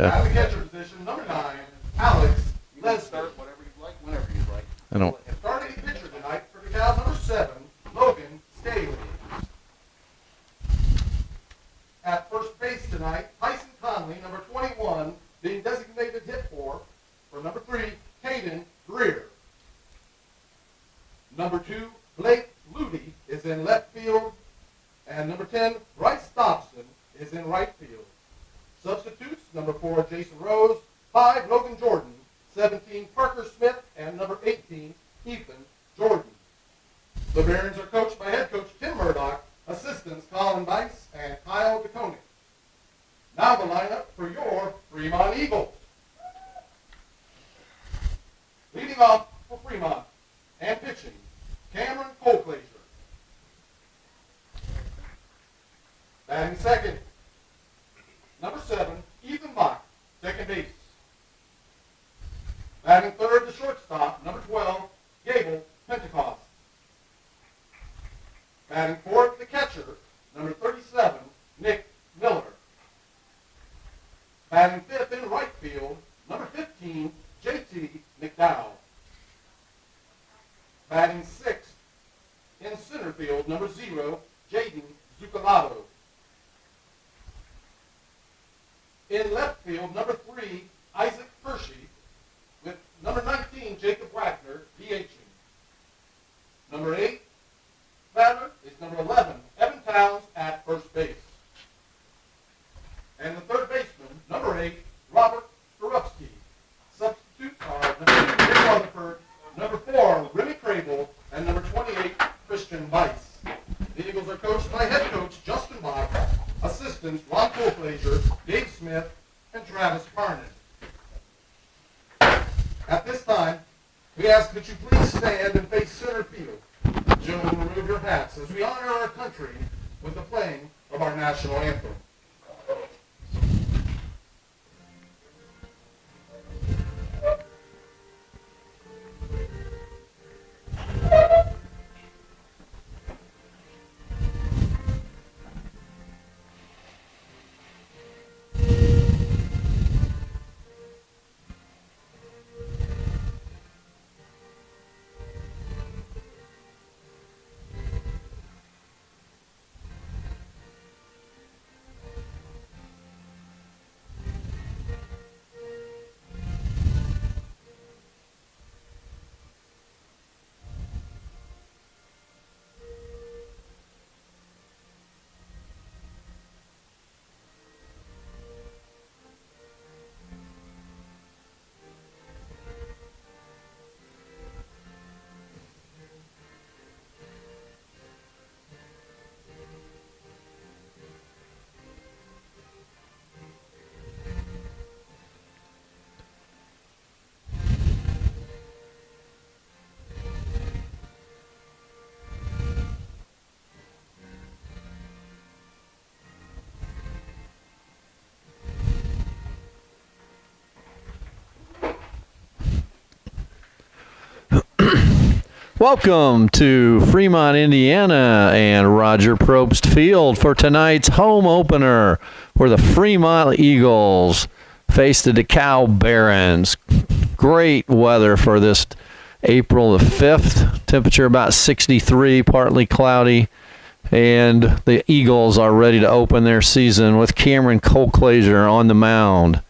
At the catcher position, number 9, Alex Leslie. Start whatever you like, whenever you like. I don't. Starting pitcher tonight for DeKalb, number 7, Logan Staley. At first base tonight, Tyson Conley, number 21, being designated hit for number 3, Caden Greer. Number 2, Blake Ludy is in left field, and number 10, Bryce Dobson is in right field. Substitutes, number 4, Jason Rose, 5, Logan Jordan, 17, Parker Smith, and number 18, Ethan Jordan. The Barons are coached by head coach Tim Murdoch, assistants Colin Bice and Kyle DeConing. Now the lineup for your Fremont Eagles. Leading off for Fremont and pitching, Cameron Colclaser. Batting second, number 7, Ethan Bach, second base. Batting third, the shortstop, number 12, Gable Pentecost. Batting fourth, the catcher, number 37, Nick Miller. Batting fifth in right field, number 15, JT McDowell. Batting sixth in center field, number 0, Jaden Zucalato. In left field, number 3, Isaac Hershey, with number 19, Jacob Wagner, DHing. Number 8, batter is number 11, Evan Towns at first base. And the third baseman, number 8, Robert Skorupski. Substitutes are number 2, Nick Rutherford, number 4, Remy Crable, and number 28, Christian Bice. The Eagles are coached by head coach Justin Bach, assistants Ron Colclaser, Dave Smith, and Travis Parnan. At this time, we ask that you please stand and face center field. Gentlemen, remove your hats as we honor our country with the playing of our national anthem. Welcome to Fremont, Indiana, and Roger Probst Field for tonight's home opener, where the Fremont Eagles face the DeKalb Barons. Great weather for this April the 5th. Temperature about 63, partly cloudy, and the Eagles are ready to open their season with Cameron Colclaser on the mound.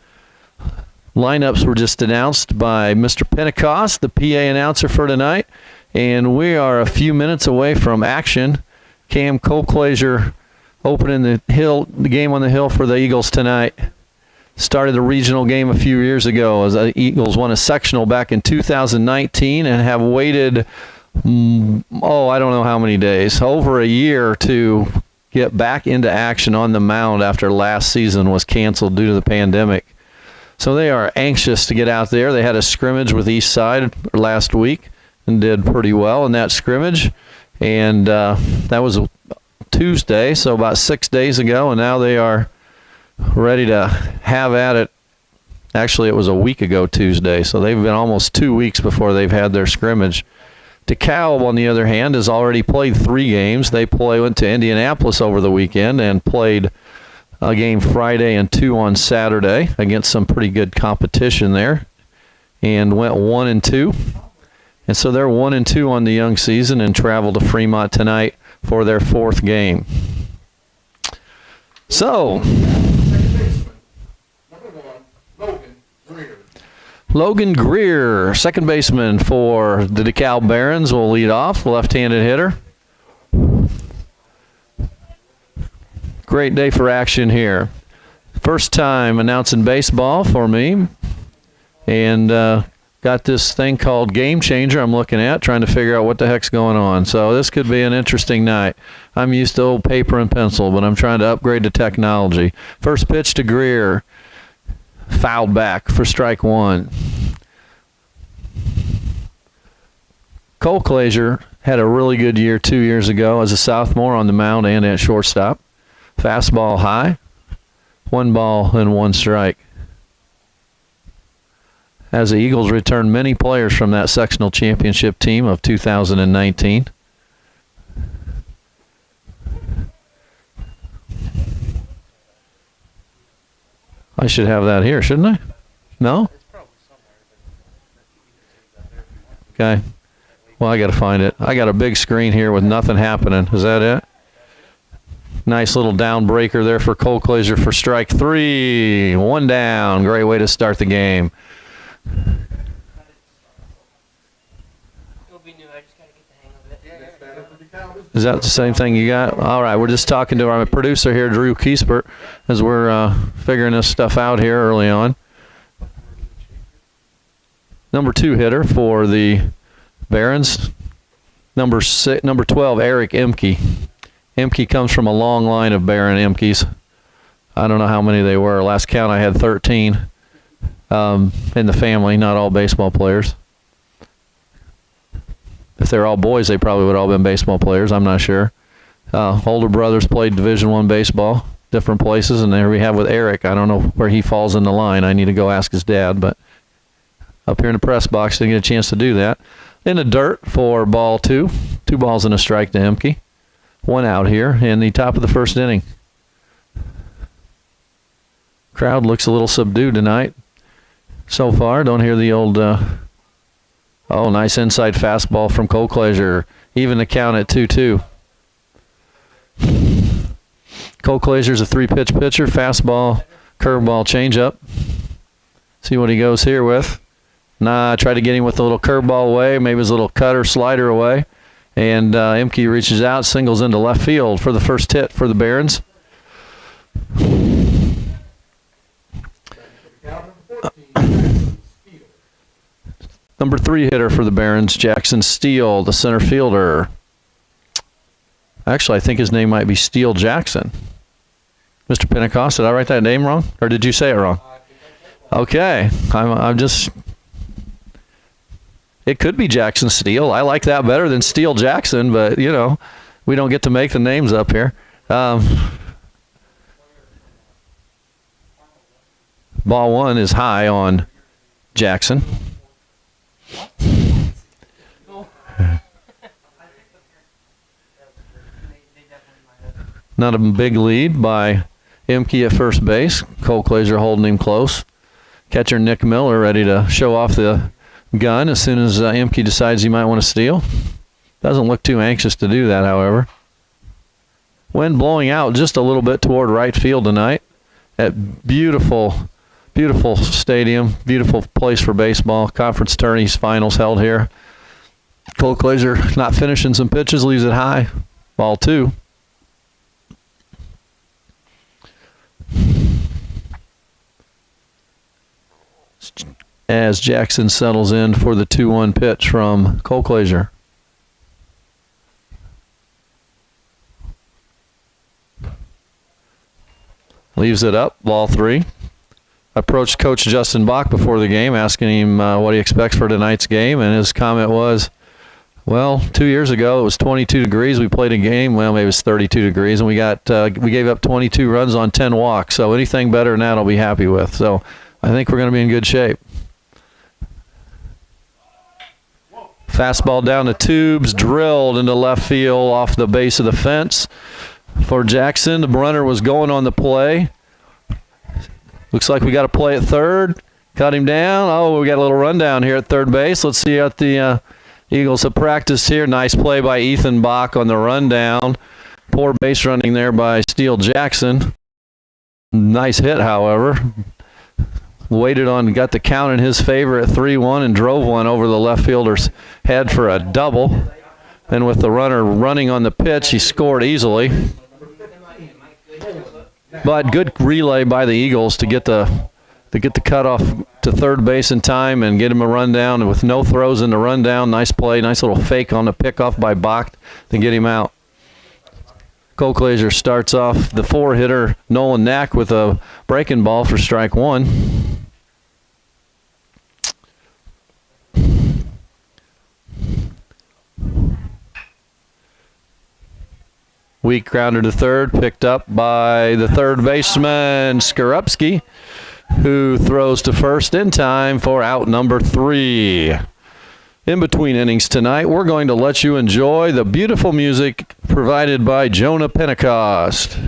Lineups were just announced by Mr. Pentecost, the PA announcer for tonight. And we are a few minutes away from action. Cam Colclaser opening the game on the hill for the Eagles tonight. Started a regional game a few years ago as the Eagles won a sectional back in 2019 and have waited, I don't know how many days, over a year to get back into action on the mound after last season was canceled due to the pandemic. So they are anxious to get out there. They had a scrimmage with East Side last week and did pretty well in that scrimmage, and that was Tuesday, so about 6 days ago, and now they are ready to have at it. Actually, it was a week ago Tuesday, so they've been almost 2 weeks before they've had their scrimmage. DeKalb, on the other hand, has already played 3 games. They went to Indianapolis over the weekend and played a game Friday and 2 on Saturday against some pretty good competition there, and went 1-2. And so they're 1-2 on the young season and travel to Fremont tonight for their 4th game. So, Second baseman, number 1, Logan Greer. Logan Greer, second baseman for the DeKalb Barons, will lead off, left-handed hitter. Great day for action here. First time announcing baseball for me, and got this thing called Game Changer I'm looking at, trying to figure out what the heck's going on. So this could be an interesting night. I'm used to old paper and pencil, but I'm trying to upgrade to technology. First pitch to Greer, fouled back for strike 1. Cole Glazier had a really good year 2 years ago as a sophomore on the mound and at shortstop. Fastball high, 1 ball and 1 strike. As the Eagles return many players from that sectional championship team of 2019. I should have that here, shouldn't I? No? Okay. Well, I got to find it. I got a big screen here with nothing happening. Is that it? Nice little down breaker there for Cole Glazier for strike 3. 1 down. Great way to start the game. It'll be new. I just gotta get the hang of it. Next batter for DeKalb Is that the same thing you got? All right, we're just talking to our producer here, Drew Kiespert, as we're figuring this stuff out here early on. Number 2 hitter for the Barons, number 12, Eric Emke. Emke comes from a long line of Baron Emkes. I don't know how many they were. Last count I had 13 in the family, not all baseball players. If they're all boys, they probably would all been baseball players. I'm not sure. Older brothers played Division I baseball, different places, and there we have with Eric. I don't know where he falls in the line. I need to go ask his dad, but up here in the press box, didn't get a chance to do that. In the dirt for ball 2. 2 balls and a strike to Emke. 1 out here in the top of the 1st inning. Crowd looks a little subdued tonight so far. Don't hear the old, nice inside fastball from Cole Glazier. Even the count at 2-2. Cole Glazier's a 3-pitch pitcher. Fastball, curveball, changeup. See what he goes here with. Nah, try to get him with a little curveball away, maybe his little cutter slider away. And Emke reaches out, singles into left field for the first hit for the Barons. Number 3 hitter for the Barons, Jackson Steele, the center fielder. Actually, I think his name might be Steele Jackson. Mr. Pentecost, did I write that name wrong? Or did you say it wrong? Okay, I'm just... It could be Jackson Steele. I like that better than Steele Jackson, but, you know, we don't get to make the names up here. Ball 1 is high on Jackson. Not a big lead by Emke at first base. Cole Glazier holding him close. Catcher Nick Miller ready to show off the gun as soon as Emke decides he might want to steal. Doesn't look too anxious to do that, however. Wind blowing out just a little bit toward right field tonight at beautiful, beautiful stadium, beautiful place for baseball. Conference tourneys finals held here. Cole Glazier not finishing some pitches, leaves it high. Ball 2. As Jackson settles in for the 2-1 pitch from Cole Glazier. Leaves it up, ball 3. Approached Coach Justin Bach before the game, asking him what he expects for tonight's game, and his comment was, well, 2 years ago it was 22 degrees. We played a game, well, maybe it was 32 degrees, and we gave up 22 runs on 10 walks. So anything better than that I'll be happy with. So I think we're going to be in good shape. Fastball down the tubes, drilled into left field off the base of the fence. for Jackson. The runner was going on the play. Looks like we got a play at third. Cut him down. Oh, we got a little rundown here at third base. Let's see what the Eagles have practiced here. Nice play by Ethan Bach on the rundown. Poor base running there by Steele Jackson. Nice hit, however. Waited on, got the count in his favor at 3-1 and drove one over the left fielder's head for a double. And with the runner running on the pitch, he scored easily. But good relay by the Eagles to get the cutoff to third base in time and get him a rundown with no throws in the rundown. Nice play, nice little fake on the pickoff by Bach to get him out. Colclaser starts off the four-hitter Nolan Knack with a breaking ball for strike one. Weak grounder to third, picked up by the third baseman, Skorupski, who throws to first in time for out number 3. In between innings tonight, we're going to let you enjoy the beautiful music provided by Jonah Pentecost.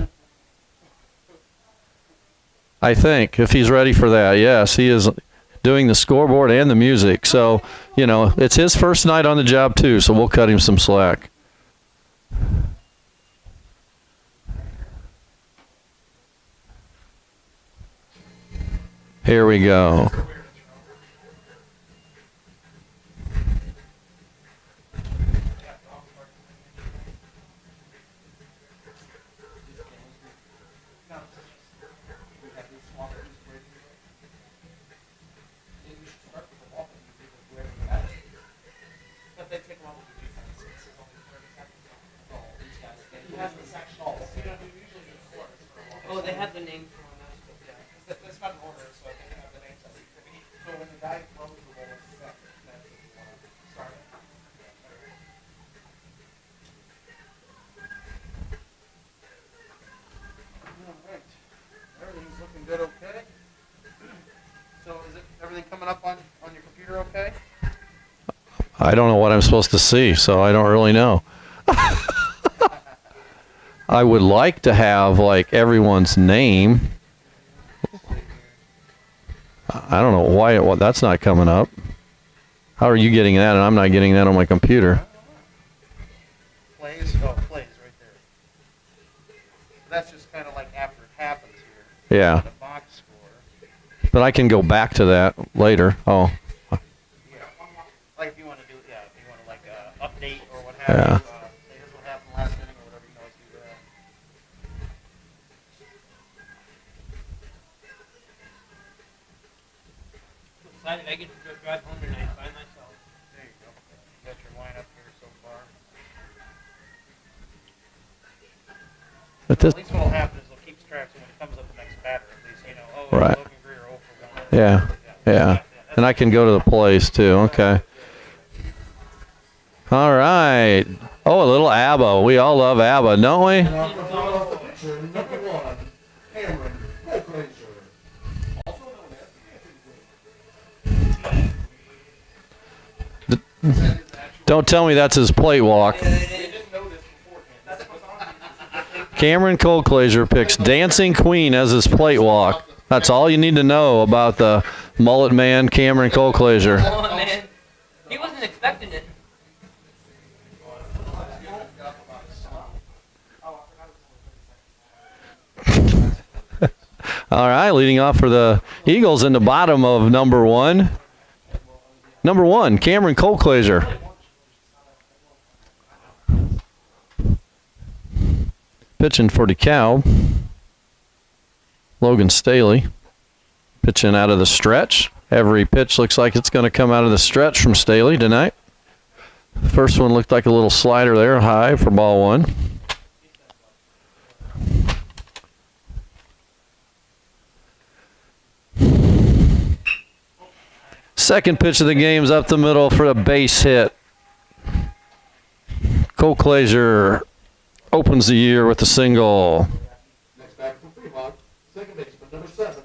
I think, if he's ready for that. Yes, he is doing the scoreboard and the music. So, you know, it's his first night on the job too, so we'll cut him some slack. Here we go. Oh, they have the name for us. It's not an order, so I think they have the names. So when the guy throws the ball second, that's what you want to start. All right. Everything's looking good, okay? So is it everything coming up on your computer okay? I don't know what I'm supposed to see, so I don't really know. I would like to have, like, everyone's name. I don't know why that's not coming up. How are you getting that and I'm not getting that on my computer? Plays right there. That's just kind of like after it happens here. Yeah. The box score. But I can go back to that later. Oh. Yeah. Like if you want to do, if you want to like update or what have Yeah. you. Say here's what happened last inning or whatever, you can always do that. Excited I get to go drive home tonight by myself. There you go. You got your lineup here so far. But this, At least what will happen is it'll keep track so when it comes up the next batter, at least, you know, Right. Logan Greer 0 for 1. yeah. And I can go to the plays too. Okay. All right. Oh, a little ABBA. We all love ABBA, don't we? Number 1, Cameron Colclaser. Also known as Don't tell me that's his plate walk. Cameron Colclaser picks Dancing Queen as his plate walk. That's all you need to know about the mullet man, Cameron Colclaser. Oh, man. He wasn't expecting it. All right, leading off for the Eagles in the bottom of number 1. Number 1, Cameron Colclaser. Pitching for DeKalb, Logan Staley. Pitching out of the stretch. Every pitch looks like it's going to come out of the stretch from Staley tonight. The first one looked like a little slider there, high for ball 1. Second pitch of the game is up the middle for a base hit. Colclaser opens the year with a single. Next back from Fremont, second baseman, number 7.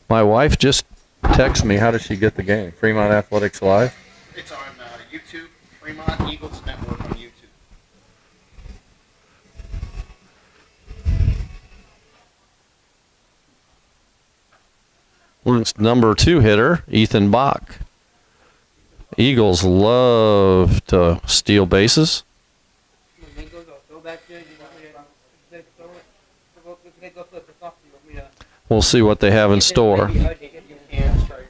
My wife just texted me. How does she get the game? Fremont Athletics Live? It's on YouTube, Fremont Eagles Network on YouTube. number 2 hitter, Ethan Bach. Eagles love to steal bases. We'll see what they have in store.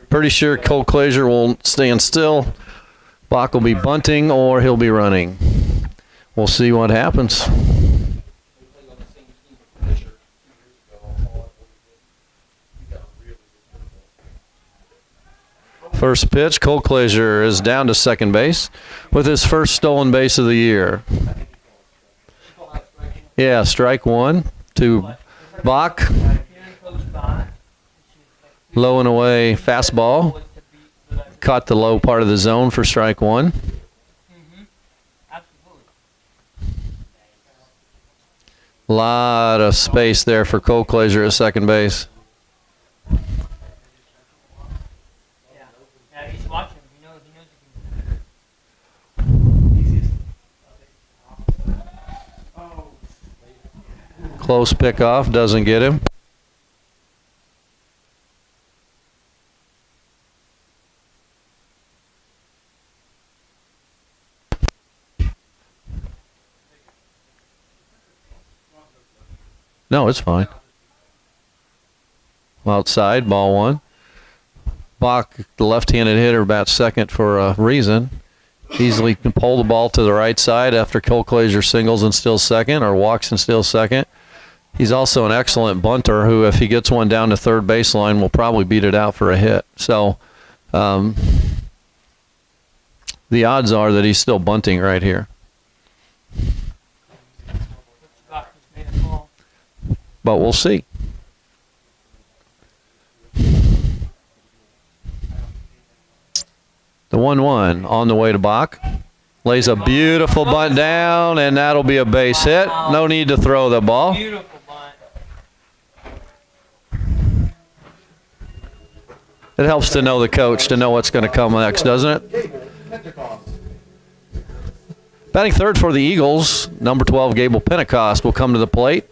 Pretty sure Cole Clazier will stand still. Bach will be bunting or he'll be running. We'll see what happens. First pitch, Cole Clazier is down to second base with his first stolen base of the year. Yeah, strike 1 to Bach. Low and away fastball. Caught the low part of the zone for strike 1. Lot of space there for Cole Clazier at second base. Close pickoff, doesn't get him. No, it's fine. Outside, ball 1. Bach, the left-handed hitter, bats second for a reason. Easily can pull the ball to the right side after Cole Clazier singles and steals second or walks and steals second. He's also an excellent bunter who, if he gets one down to third baseline, will probably beat it out for a hit. So the odds are that he's still bunting right here. But we'll see. The 1-1 on the way to Bach. Lays a beautiful bunt down, and that'll be a base hit. No need to throw the ball. It helps to know the coach, to know what's going to come next, doesn't it? Batting third for the Eagles, number 12, Gable Pentecost, will come to the plate.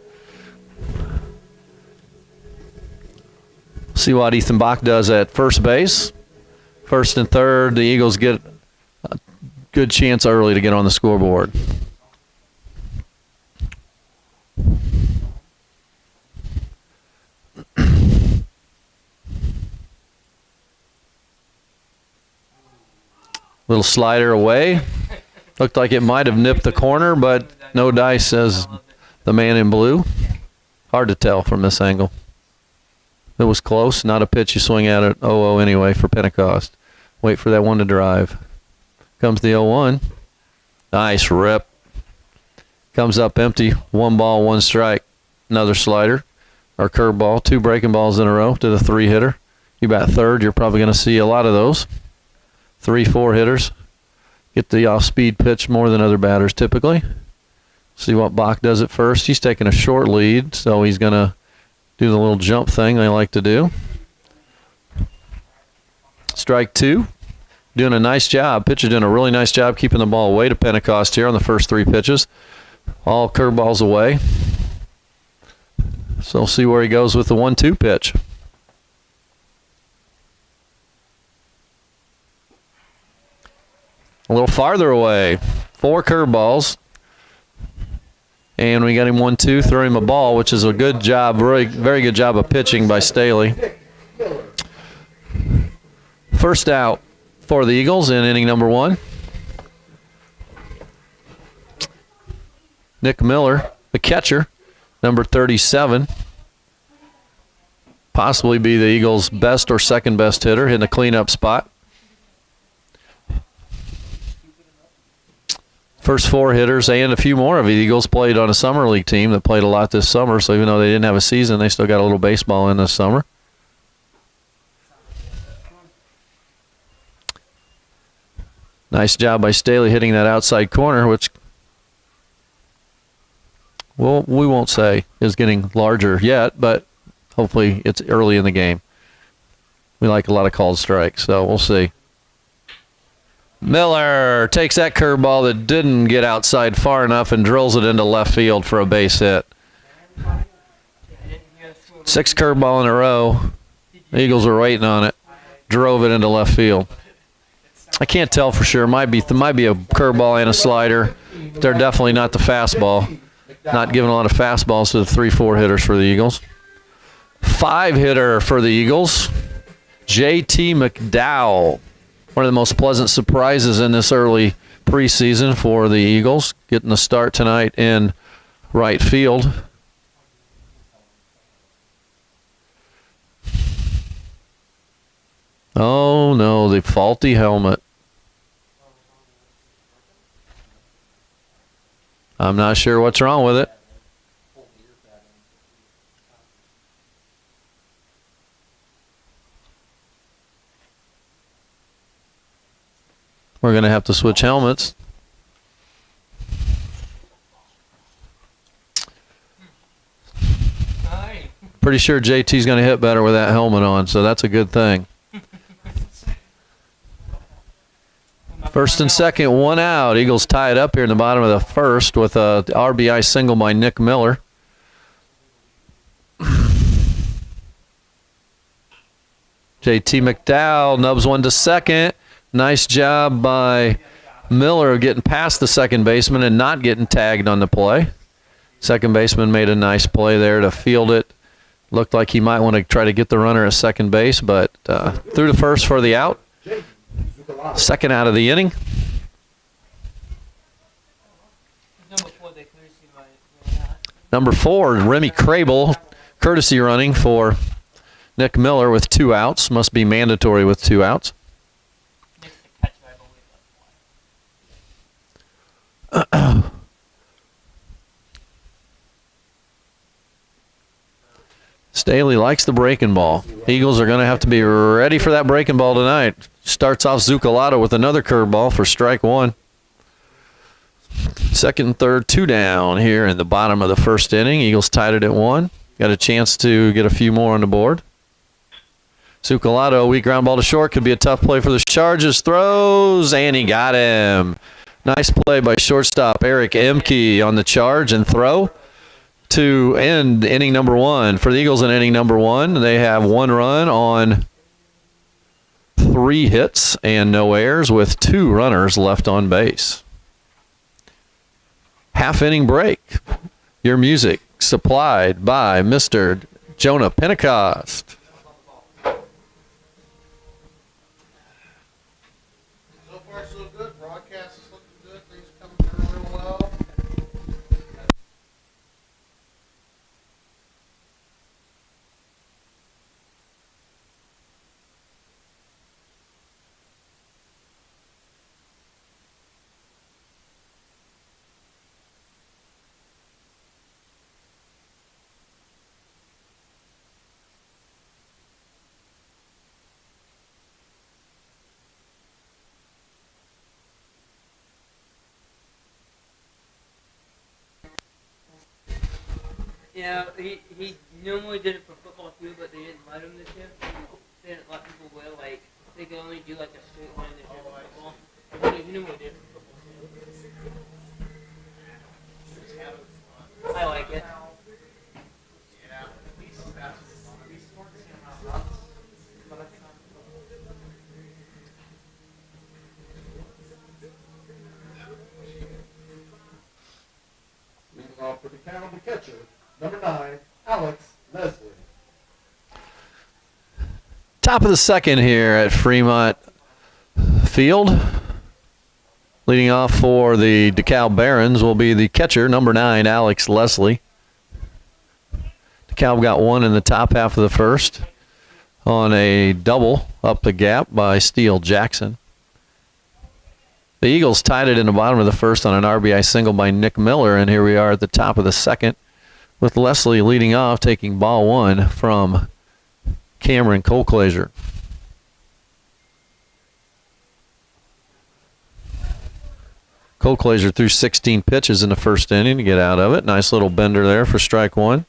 See what Ethan Bach does at first base. First and third, the Eagles get a good chance early to get on the scoreboard. Little slider away. Looked like it might have nipped the corner, but no dice, says the man in blue. Hard to tell from this angle. It was close. Not a pitch you swing at it 0-0 anyway for Pentecost. Wait for that one to drive. Comes the 0-1. Nice rip. Comes up empty. 1 ball, 1 strike. Another slider or curveball. 2 breaking balls in a row to the 3 hitter. You bat third. You're probably going to see a lot of those. 3-4 hitters get the off-speed pitch more than other batters typically. See what Bach does at first. He's taking a short lead, so he's going to do the little jump thing they like to do. Strike 2. Doing a nice job. Pitcher doing a really nice job keeping the ball away to Pentecost here on the first 3 pitches. All curveballs away. So we'll see where he goes with the 1-2 pitch. A little farther away. 4 curveballs. And we got him 1-2, throw him a ball, which is a good job, very good job of pitching by Staley. First out for the Eagles in inning number 1. Nick Miller, the catcher, number 37. Possibly be the Eagles' best or second best hitter in the cleanup spot. First 4 hitters and a few more of the Eagles played on a summer league team that played a lot this summer. So even though they didn't have a season, they still got a little baseball in this summer. Nice job by Staley hitting that outside corner, which we won't say is getting larger yet, but hopefully it's early in the game. We like a lot of called strikes, so we'll see. Miller takes that curveball that didn't get outside far enough and drills it into left field for a base hit. 6 curveball in a row, The Eagles are waiting on it. Drove it into left field. I can't tell for sure. Might be a curveball and a slider. They're definitely not the fastball. Not giving a lot of fastballs to the 3-4 hitters for the Eagles. 5-hitter for the Eagles, J.T. McDowell. One of the most pleasant surprises in this early preseason for the Eagles, getting the start tonight in right field. Oh, no, the faulty helmet. I'm not sure what's wrong with it. We're going to have to switch helmets. Pretty sure JT's going to hit better with that helmet on, so that's a good thing. First and second, 1 out. Eagles tie it up here in the bottom of the first with a RBI single by Nick Miller. JT McDowell nubs one to second. Nice job by Miller getting past the second baseman and not getting tagged on the play. Second baseman made a nice play there to field it. Looked like he might want to try to get the runner at second base, but threw the first for the out. Second out of the inning. Number 4, Remy Crable, courtesy running for Nick Miller with 2 outs. Must be mandatory with 2 outs. Staley likes the breaking ball. Eagles are going to have to be ready for that breaking ball tonight. Starts off Zuccolotto with another curveball for strike 1. Second and third, 2 down here in the bottom of the first inning. Eagles tied it at 1. Got a chance to get a few more on the board. Zuccolotto, weak ground ball to short. Could be a tough play for the Chargers. Throws, and he got him. Nice play by shortstop Eric Emke on the charge and throw to end inning number 1. For the Eagles in inning number 1, they have 1 run on 3 hits and no errors with 2 runners left on base. Half inning break. Your music supplied by Mr. Jonah Pentecost. So far, so good. Broadcast is looking good. Things coming through real well. Yeah, he normally did it for football too, but they didn't let him this year. They didn't let people wear, like, they could only do like a straight line this year for football. He normally did it for football too. I like it. Leading off for DeKalb, the catcher, number 9, Alex Leslie. Top of the second here at Fremont Field. Leading off for the DeKalb Barons will be the catcher, number 9, Alex Leslie. DeKalb got 1 in the top half of the first on a double up the gap by Steele Jackson. The Eagles tied it in the bottom of the first on an RBI single by Nick Miller, and here we are at the top of the second with Leslie leading off, taking ball 1 from Cameron Colclaser. Colclaser threw 16 pitches in the first inning to get out of it. Nice little bender there for strike 1.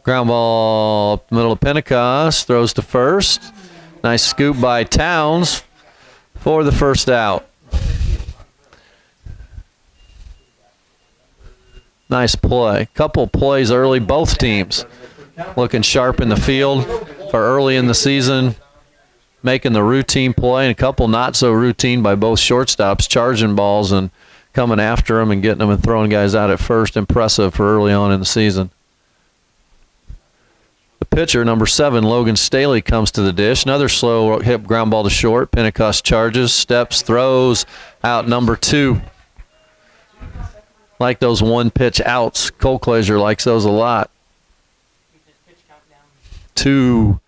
Ground ball up the middle of Pentecost. Throws to first. Nice scoop by Towns for the first out. Nice play. Couple plays early, both teams looking sharp in the field for early in the season, making the routine play, and a couple not so routine by both shortstops, charging balls and coming after them and getting them and throwing guys out at first. Impressive for early on in the season. The pitcher, number 7, Logan Staley, comes to the dish. Another slow hip ground ball to short. Pentecost charges, steps, throws, out number 2. Like those one-pitch outs. Colclaser likes those a lot. 3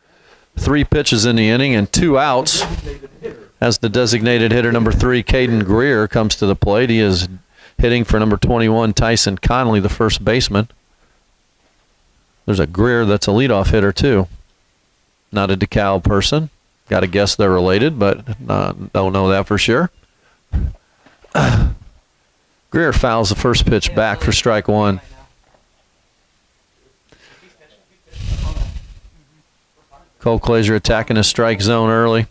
pitches in the inning and 2 outs as the designated hitter, number 3, Caden Greer, comes to the plate. He is hitting for number 21, Tyson Connolly, the first baseman. There's a Greer that's a leadoff hitter, too. Not a DeKalb person. Got to guess they're related, but don't know that for sure. Greer fouls the first pitch back for strike 1. Colclaser attacking the strike zone early.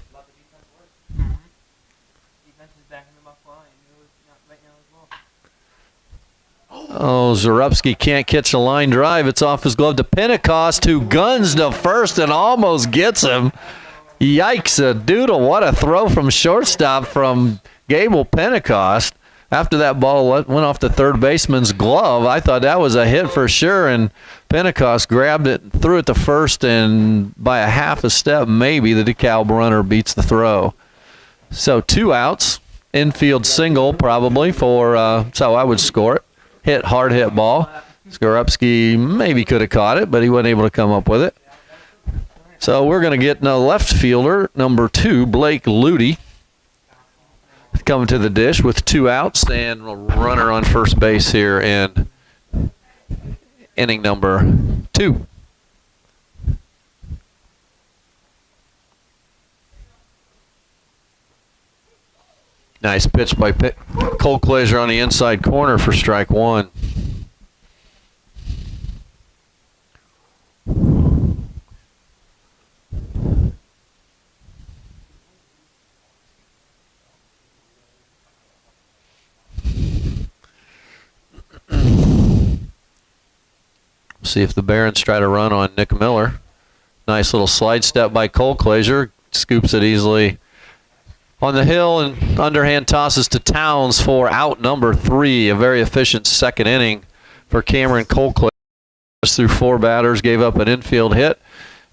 Oh, Zarupski can't catch a line drive. It's off his glove to Pentecost, who guns to first and almost gets him. Yikes, a doodle. What a throw from shortstop from Gable Pentecost. After that ball went off the third baseman's glove, I thought that was a hit for sure, and Pentecost grabbed it, threw it to first, and by a half a step, maybe the DeKalb runner beats the throw. So 2 outs, infield single probably for, that's how I would score it. Hard hit ball. Skorupski maybe could have caught it, but he wasn't able to come up with it. So we're going to get a left fielder, number 2, Blake Ludy, coming to the dish with 2 outs and a runner on first base here in inning number 2. Nice pitch by Colclaser on the inside corner for strike 1. See if the Barons try to run on Nick Miller. Nice little slide step by Colclaser. Scoops it easily on the hill and underhand tosses to Towns for out number 3. A very efficient second inning for Cameron Colclaser. Through 4 batters, gave up an infield hit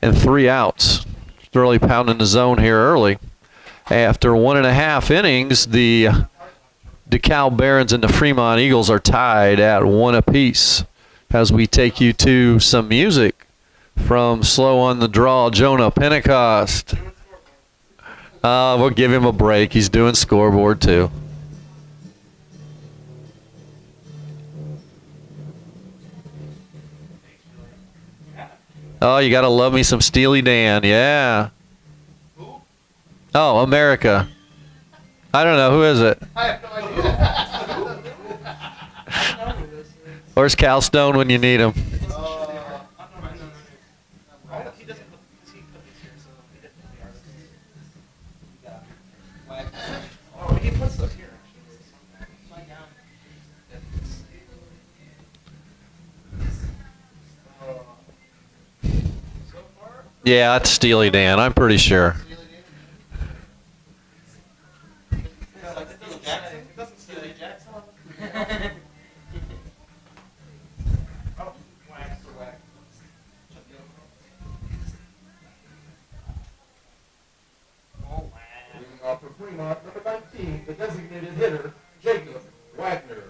and 3 outs. Really pounding the zone here early. After 1.5 innings, the DeKalb Barons and the Fremont Eagles are tied at 1 apiece. As we take you to some music from Slow on the Draw, Jonah Pentecost. We'll give him a break. He's doing scoreboard too. Oh, you got to love me some Steely Dan. Yeah. Oh, America. I don't know. Who is it? I have no idea. Where's Cal Stone when you need him? Yeah, that's Steely Dan. I'm pretty sure. For Fremont, number 19, the designated hitter, Jacob Wagner.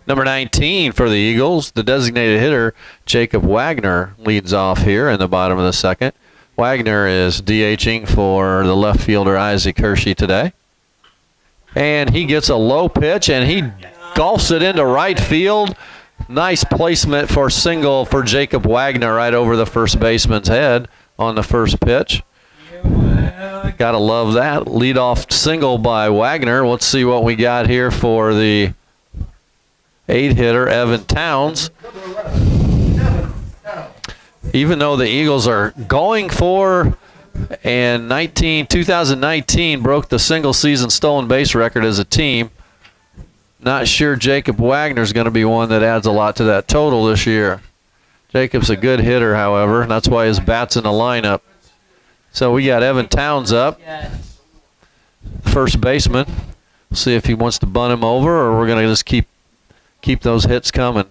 Number 19 for the Eagles, the designated hitter, Jacob Wagner, leads off here in the bottom of the second. Wagner is DHing for the left fielder, Isaac Hershey, today. And he gets a low pitch, and he golfs it into right field. Nice placement for single for Jacob Wagner right over the first baseman's head on the first pitch. Gotta love that. Leadoff single by Wagner. Let's see what we got here for the 8-hitter, Evan Towns. Even though the Eagles are going for and 2019 broke the single-season stolen base record as a team. Not sure Jacob Wagner's going to be one that adds a lot to that total this year. Jacob's a good hitter, however, and that's why his bat's in the lineup. So we got Evan Towns up, first baseman. See if he wants to bunt him over, or we're going to just keep those hits coming.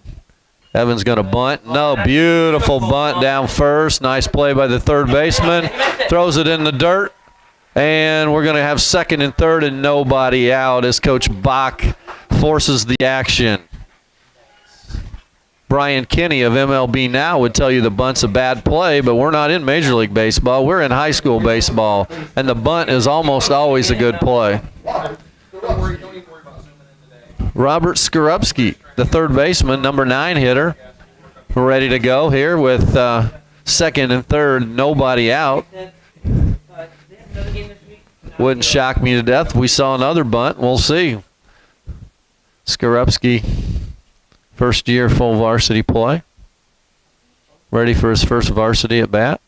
Evan's going to bunt. No, beautiful bunt down first. Nice play by the third baseman. Throws it in the dirt, and we're going to have second and third and nobody out as Coach Bach forces the action. Brian Kinney of MLB Now would tell you the bunt's a bad play, but we're not in Major League Baseball. We're in high school baseball, and the bunt is almost always a good play. Robert Skorupski, the third baseman, number 9 hitter, ready to go here with second and third, nobody out. Wouldn't shock me to death if we saw another bunt. We'll see. Skorupski, first year full varsity play. Ready for his first varsity at bat.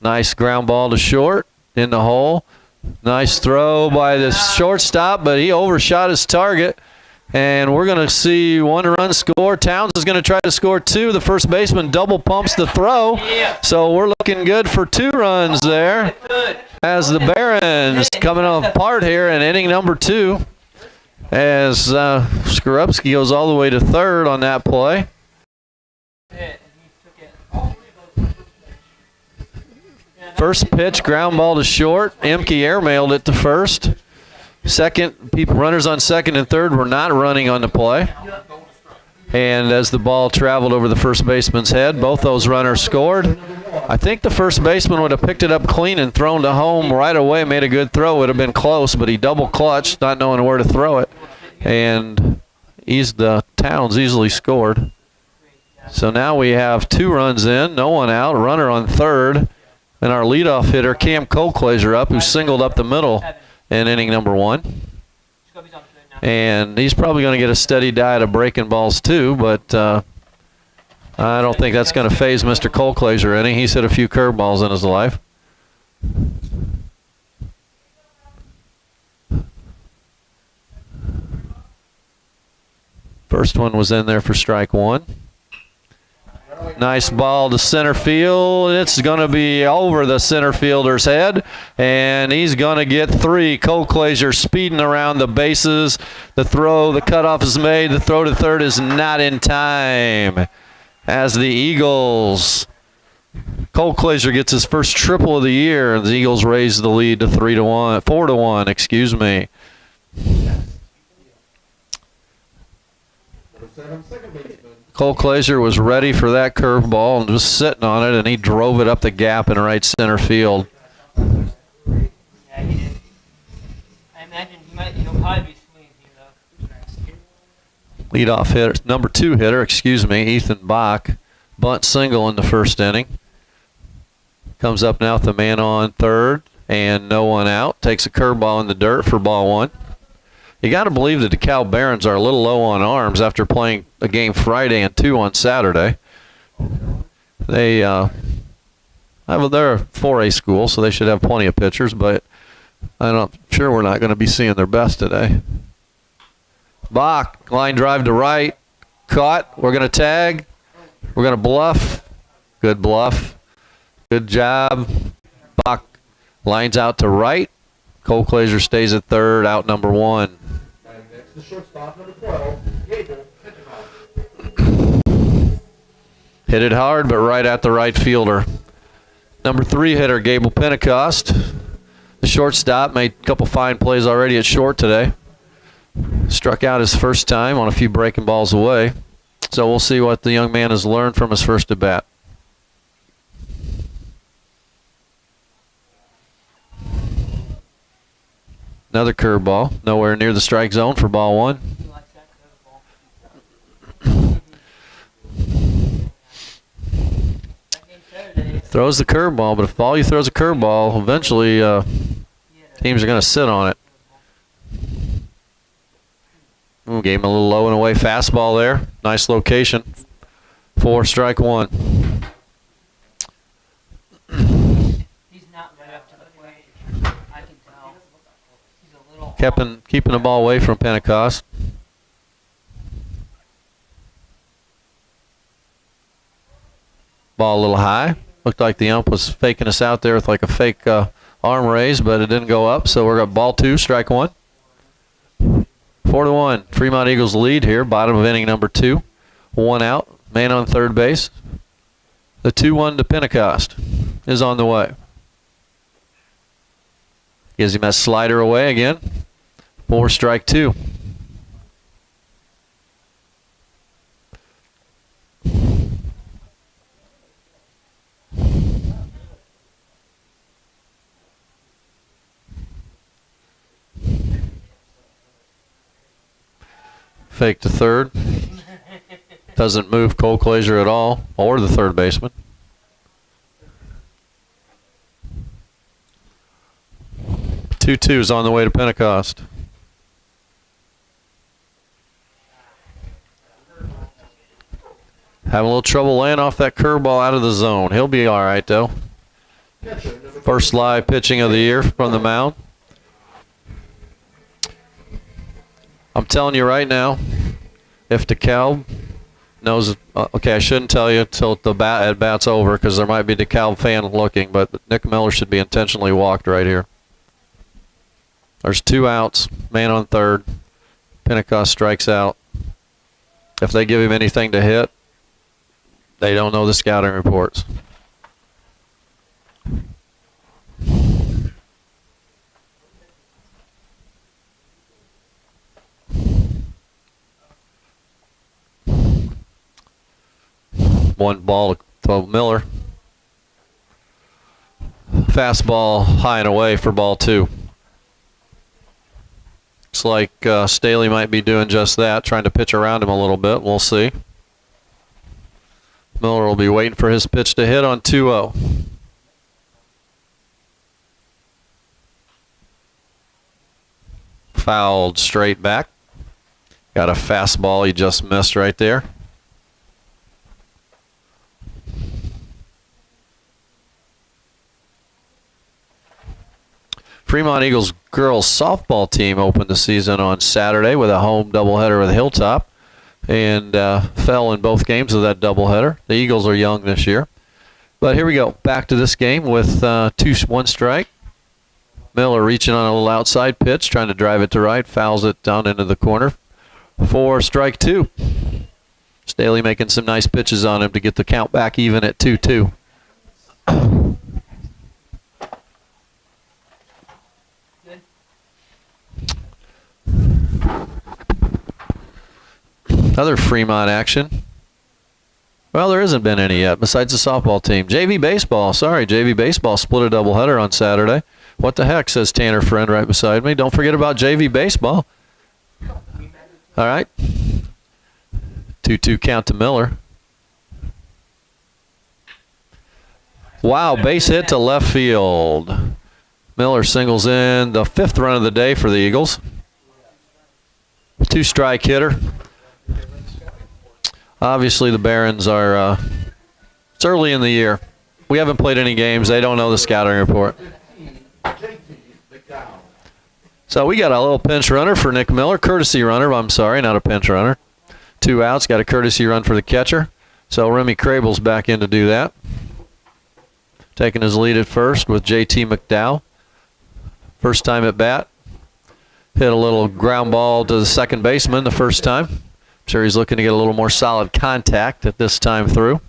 Nice ground ball to short, in the hole. Nice throw by the shortstop, but he overshot his target. And we're going to see one run score. Towns is going to try to score 2. The first baseman double pumps the throw. So we're looking good for 2 runs there as the Barons coming apart here in inning number 2 as Skorupski goes all the way to third on that play. First pitch, ground ball to short. Emke airmailed it to first. Second, runners on second and third were not running on the play. And as the ball traveled over the first baseman's head, both those runners scored. I think the first baseman would have picked it up clean and thrown to home right away, made a good throw. It would have been close, but he double clutched, not knowing where to throw it. And the Towns easily scored. So now we have 2 runs in, no one out, runner on third. And our leadoff hitter, Cam Colclaser, up, who singled up the middle in inning number 1. And he's probably going to get a steady diet of breaking balls too, but I don't think that's going to faze Mr. Colclaser any. He's hit a few curveballs in his life. First one was in there for strike 1. Nice ball to center field. It's going to be over the center fielder's head, and he's going to get 3. Colclaser speeding around the bases. The cutoff is made. The throw to third is not in time. As the Eagles, Colclaser gets his first triple of the year, and the Eagles raise the lead to 4-1, excuse me. Colclaser was ready for that curveball and was sitting on it, and he drove it up the gap in right center field. Yeah, he did. I imagine he'll probably be swinging here, though. Leadoff hitter, number 2 hitter, Ethan Bach. Bunt single in the first inning. Comes up now with the man on third, and no one out. Takes a curveball in the dirt for ball 1. You got to believe the DeKalb Barons are a little low on arms after playing a game Friday and 2 on Saturday. They're a 4A school, so they should have plenty of pitchers, but I'm sure we're not going to be seeing their best today. Bach, line drive to right, caught. We're going to tag. We're going to bluff. Good bluff. Good job. Bach lines out to right. Colclaser stays at third, out number 1. And next to shortstop, number 12, Gable. Hit it hard, but right at the right fielder. Number 3 hitter, Gable Pentecost. The shortstop made a couple fine plays already at short today. Struck out his first time on a few breaking balls away. So we'll see what the young man has learned from his first at bat. Another curveball, nowhere near the strike zone for ball 1. Throws the curveball, but if Volley throws a curveball, eventually teams are going to sit on it. Gave him a little low and away fastball there. Nice location for strike 1. He's not right keeping the ball away from Pentecost. Ball a little high. Looked like the ump was faking us out there with like a fake arm raise, but it didn't go up. So we're got ball 2, strike 1. 4-1. Fremont Eagles lead here. Bottom of inning number 2. 1 out. Man on third base. The 2-1 to Pentecost is on the way. Gives him that slider away again. 4, strike 2. Fake to third. Doesn't move Cole Glazier at all, or the third baseman. Two twos on the way to Pentecost. Having a little trouble laying off that curveball out of the zone. He'll be all right, though. First live pitching of the year from the mound. I'm telling you right now, if DeKalb knows, okay, I shouldn't tell you until the at-bat's over because there might be a DeKalb fan looking, but Nick Miller should be intentionally walked right here. There's 2 outs, man on third. Pentecost strikes out. If they give him anything to hit, they don't know the scouting reports. One ball to Miller. Fastball high and away for ball 2. Looks like Staley might be doing just that, trying to pitch around him a little bit. We'll see. Miller will be waiting for his pitch to hit on 2-0. Fouled straight back. Got a fastball he just missed right there. Fremont Eagles girls softball team opened the season on Saturday with a home doubleheader with Hilltop and fell in both games of that doubleheader. The Eagles are young this year. But here we go. Back to this game with 1 strike. Miller reaching on a little outside pitch, trying to drive it to right, fouls it down into the corner. 4, strike 2. Staley making some nice pitches on him to get the count back even at 2-2. Other Fremont action. Well, there hasn't been any yet, besides the softball team. JV Baseball, sorry, JV Baseball split a doubleheader on Saturday. What the heck, says Tanner Friend right beside me. Don't forget about JV Baseball. All right. 2-2 count to Miller. Wow, base hit to left field. Miller singles in the 5th run of the day for the Eagles. 2-strike hitter. Obviously, the Barons are, it's early in the year. We haven't played any games. They don't know the scouting report. So we got a little pinch runner for Nick Miller. Courtesy runner, I'm sorry, not a pinch runner. 2 outs, got a courtesy run for the catcher. So Remy Crable's back in to do that. Taking his lead at first with JT McDowell. First time at bat. Hit a little ground ball to the second baseman the first time. Sure, he's looking to get a little more solid contact at this time through.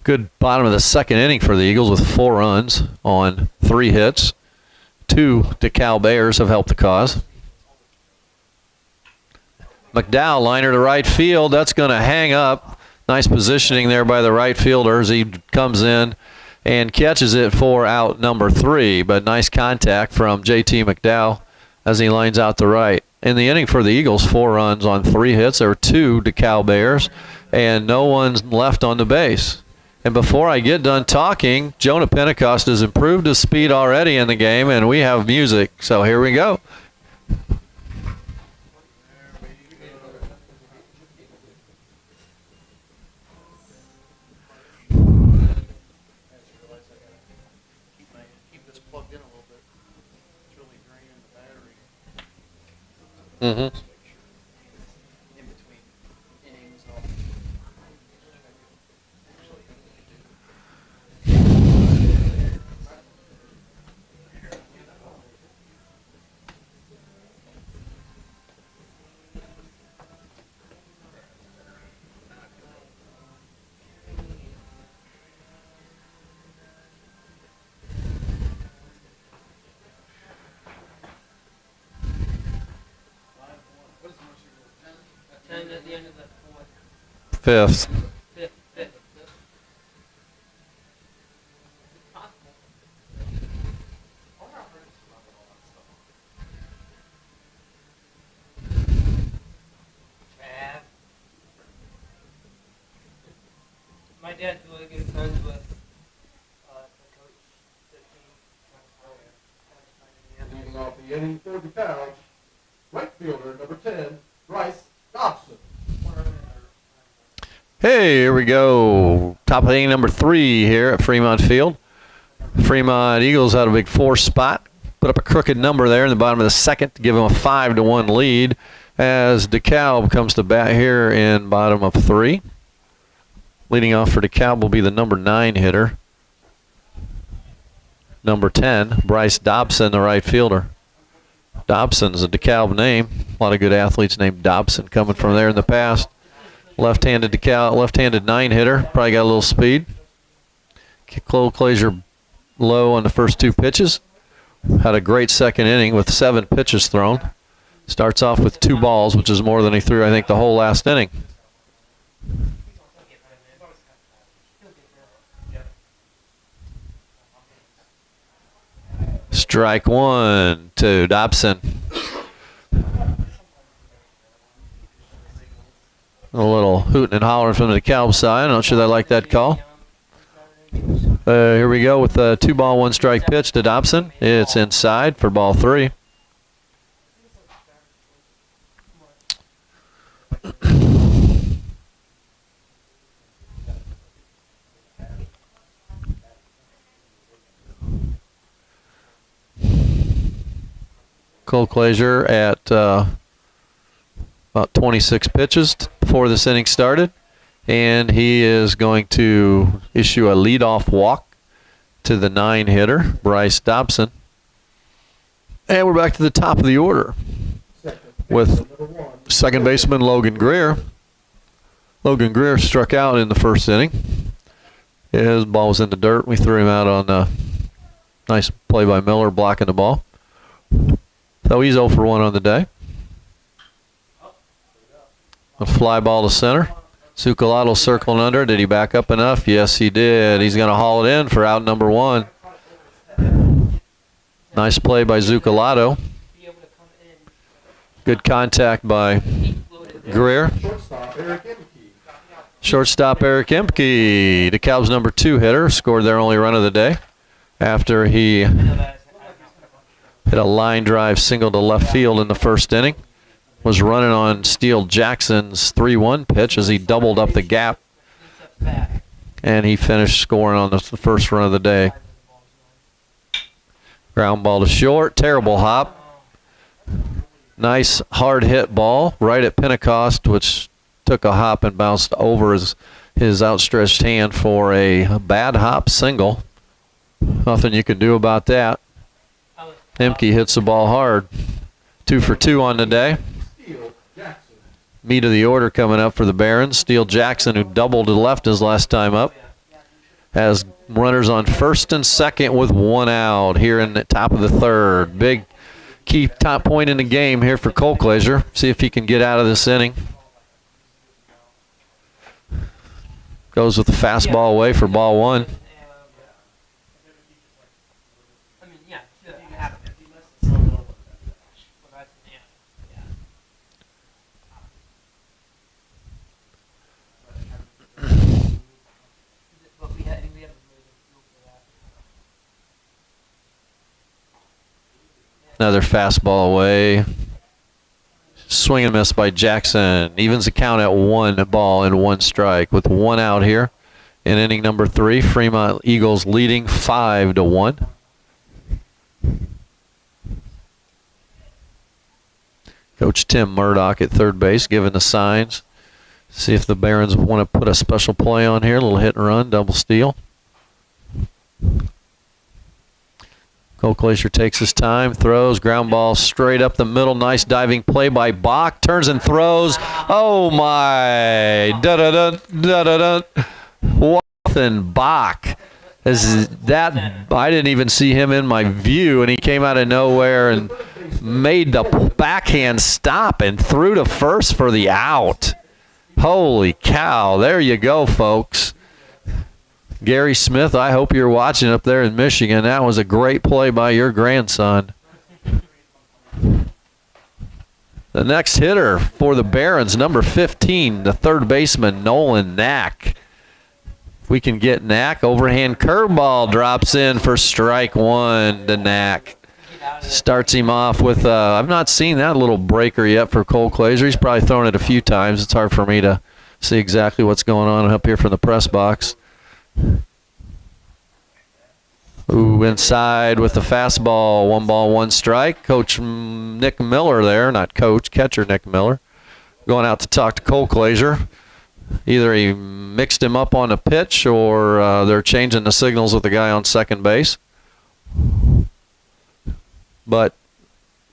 Good bottom of the second inning for the Eagles with 4 runs on 3 hits. 2 DeKalb Bears have helped the cause. McDowell, liner to right field. That's going to hang up. Nice positioning there by the right fielder as he comes in and catches it for out number 3. But nice contact from JT McDowell as he lines out the right. In the inning for the Eagles, 4 runs on 3 hits. There were 2 DeKalb Bears, and no one's left on the base. And before I get done talking, Jonah Pentecost has improved his speed already in the game, and we have music. So here we go. Mm-hmm. Just make sure in between innings, I'll usually what is the most you roll? 10? 10 at the end of the fourth. Fifth. Fifth. It's possible. Trav. My dad's really good friends with the coach. Leading off the inning for DeKalb, right fielder number 10, Bryce Dobson. Hey, here we go. Top of inning number 3 here at Fremont Field. Fremont Eagles had a big 4 spot. Put up a crooked number there in the bottom of the second to give them a 5-1 lead as DeKalb comes to bat here in bottom of 3. Leading off for DeKalb will be the number 9 hitter. Number 10, Bryce Dobson, the right fielder. Dobson's a DeKalb name. A lot of good athletes named Dobson coming from there in the past. Left-handed DeKalb, left-handed 9 hitter. Probably got a little speed. Cole Glazier low on the first 2 pitches. Had a great second inning with 7 pitches thrown. Starts off with 2 balls, which is more than he threw, I think, the whole last inning. Strike 1 to Dobson. A little hooting and hollering from the DeKalb side. I'm not sure they like that call. Here we go with a 2-ball, 1-strike pitch to Dobson. It's inside for ball 3. Cole Glazier at about 26 pitches before this inning started, and he is going to issue a leadoff walk to the 9 hitter, Bryce Dobson. And we're back to the top of the order with second baseman Logan Greer. Logan Greer struck out in the first inning. His ball was in the dirt. We threw him out on a nice play by Miller blocking the ball. So he's 0 for 1 on the day. A fly ball to center. Zuccolotto circling under. Did he back up enough? Yes, he did. He's going to haul it in for out number 1. Nice play by Zuccolotto. Good contact by Greer. Shortstop Eric Emke. DeKalb's number 2 hitter. Scored their only run of the day after he hit a line drive single to left field in the first inning. Was running on Steele Jackson's 3-1 pitch as he doubled up the gap. And he finished scoring on the first run of the day. Ground ball to short. Terrible hop. Nice hard hit ball right at Pentecost, which took a hop and bounced over his outstretched hand for a bad hop single. Nothing you can do about that. Emke hits the ball hard. 2 for 2 on the day. Meat of the order coming up for the Barons. Steele Jackson, who doubled to the left his last time up, has runners on first and second with 1 out here in the top of the 3rd. Big key top point in the game here for Cole Glazier. See if he can get out of this inning. Goes with the fastball away for ball 1. Another fastball away. Swing and miss by Jackson. Evens the count at 1 ball and 1 strike with 1 out here in inning number 3. Fremont Eagles leading 5-1. Coach Tim Murdoch at third base giving the signs. See if the Barons want to put a special play on here. A little hit and run, double steal. Cole Glacier takes his time, throws, ground ball straight up the middle. Nice diving play by Bach. Turns and throws. Oh my! Da-da-da, da-da-da. Wathan Bach. I didn't even see him in my view, and he came out of nowhere and made the backhand stop and threw to first for the out. Holy cow. There you go, folks. Gary Smith, I hope you're watching up there in Michigan. That was a great play by your grandson. The next hitter for the Barons, number 15, the third baseman, Nolan Knack. If we can get Knack, overhand curveball drops in for strike one to Knack. Starts him off with, I've not seen that little breaker yet for Cole Glacier. He's probably thrown it a few times. It's hard for me to see exactly what's going on up here from the press box. Ooh, inside with the fastball. 1 ball, 1 strike. Coach Nick Miller there, not coach, catcher Nick Miller, going out to talk to Cole Glacier. Either he mixed him up on a pitch or they're changing the signals with the guy on second base. But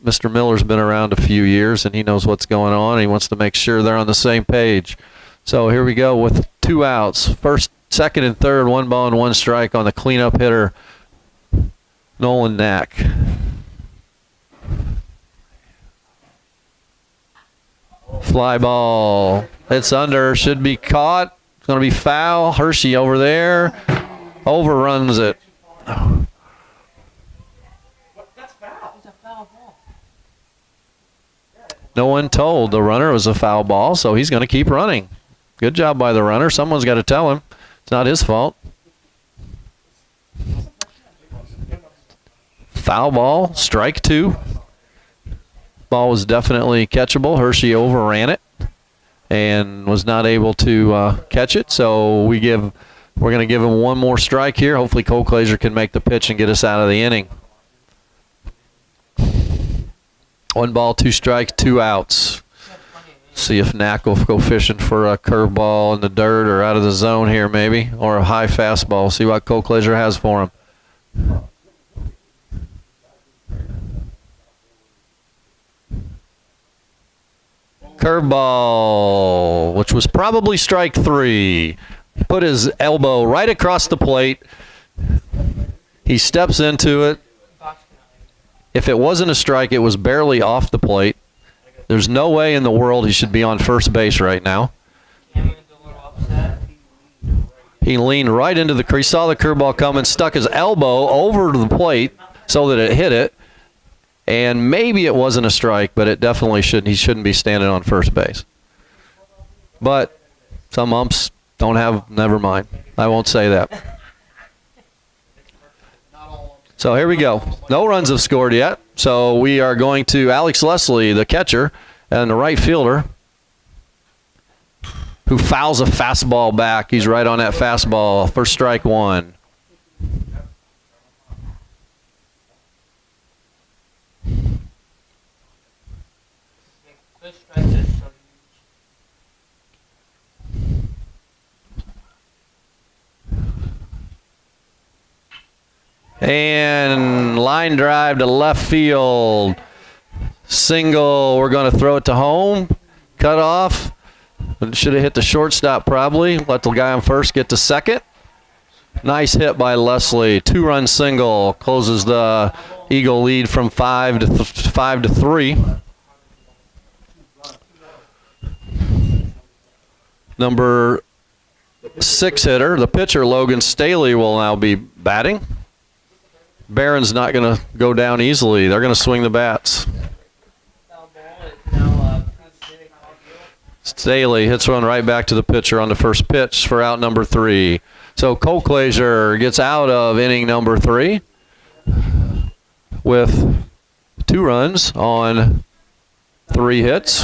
Mr. Miller's been around a few years and he knows what's going on. He wants to make sure they're on the same page. So here we go with 2 outs. First, second, and third, 1 ball and 1 strike on the cleanup hitter, Nolan Knack. Fly ball. It's under. Should be caught. It's going to be foul. Hershey over there. Overruns it. No one told the runner it was a foul ball, so he's going to keep running. Good job by the runner. Someone's got to tell him. It's not his fault. Foul ball, strike 2. Ball was definitely catchable. Hershey overran it and was not able to catch it. So we're going to give him 1 more strike here. Hopefully Cole Glacier can make the pitch and get us out of the inning. 1 ball, 2 strikes, 2 outs. See if Knack will go fishing for a curveball in the dirt or out of the zone here maybe, or a high fastball. See what Cole Glacier has for him. Curveball, which was probably strike 3. He put his elbow right across the plate. He steps into it. If it wasn't a strike, it was barely off the plate. There's no way in the world he should be on first base right now. He leaned right into the crease, saw the curveball coming, stuck his elbow over to the plate so that it hit it. And maybe it wasn't a strike, but it definitely shouldn't. He shouldn't be standing on first base. But some umps don't have, never mind. I won't say that. So here we go. No runs have scored yet. So we are going to Alex Leslie, the catcher, and the right fielder, who fouls a fastball back. He's right on that fastball for strike 1. And line drive to left field. Single. We're going to throw it to home. Cut off. Should have hit the shortstop probably. Let the guy on first get to second. Nice hit by Leslie. 2-run single. Closes the Eagle lead from 5 to 3. Number 6 hitter, the pitcher, Logan Staley, will now be batting. Barron's not going to go down easily. They're going to swing the bats. Staley hits one right back to the pitcher on the first pitch for out number 3. So Cole Glacier gets out of inning number 3 with 2 runs on 3 hits.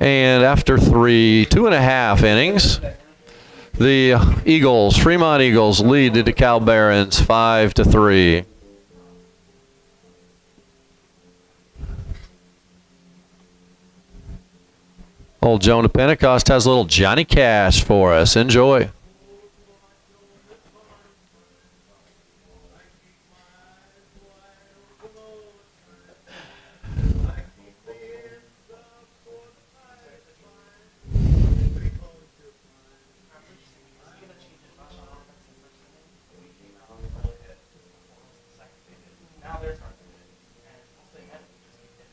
And after 2.5 innings, the Eagles, Fremont Eagles, lead the DeKalb Barons 5 to 3. Old Jonah Pentecost has a little Johnny Cash for us. Enjoy.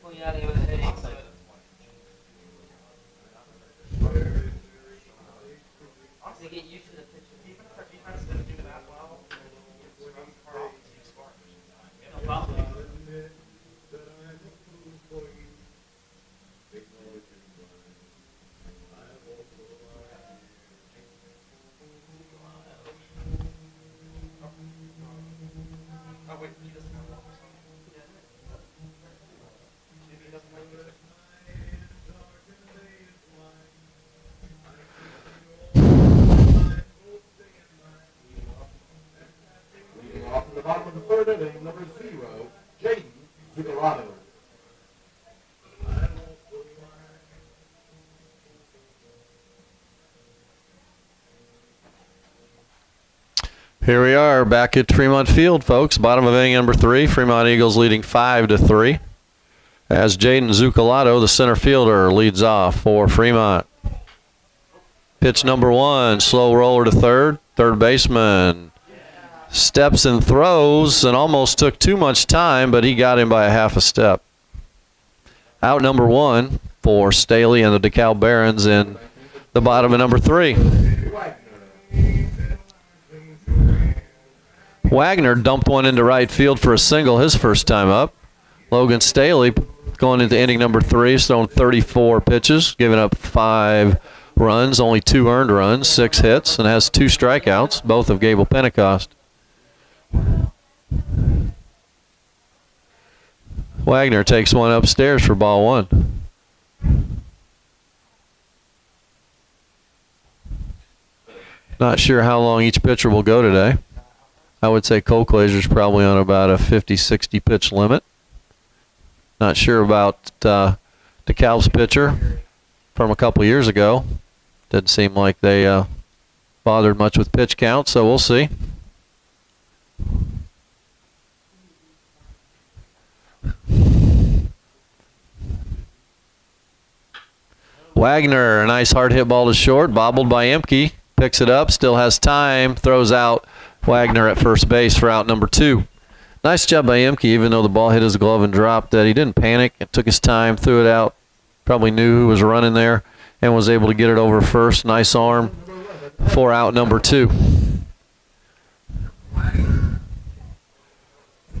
Well, yeah, they were hitting, so they get used to the pitch. Even if our defense didn't do that well, it's run far off to score. No problem. Oh wait, he doesn't have one. Maybe he doesn't like music. Leading off to the bottom of the third inning, number 0, Jaden Zuccarado. Here we are back at Fremont Field, folks. Bottom of inning number 3. Fremont Eagles leading 5-3. As Jaden Zuccarado, the center fielder, leads off for Fremont. Pitch number 1, slow roller to third. Third baseman steps and throws and almost took too much time, but he got him by a half a step. Out number 1 for Staley and the DeKalb Barons in the bottom of number 3. Wagner dumped one into right field for a single his first time up. Logan Staley going into inning number 3, has thrown 34 pitches, giving up 5 runs, only 2 earned runs, 6 hits, and has 2 strikeouts, both of Gable Pentecost. Wagner takes one upstairs for ball 1. Not sure how long each pitcher will go today. I would say Cole Glazer's probably on about a 50-60 pitch limit. Not sure about DeKalb's pitcher from a couple years ago. Didn't seem like they bothered much with pitch count, so we'll see. Wagner, a nice hard hit ball to short, bobbled by Emke, picks it up, still has time, throws out Wagner at first base for out number 2. Nice job by Emke, even though the ball hit his glove and dropped that. He didn't panic. It took his time, threw it out. Probably knew who was running there and was able to get it over first. Nice arm for out number 2.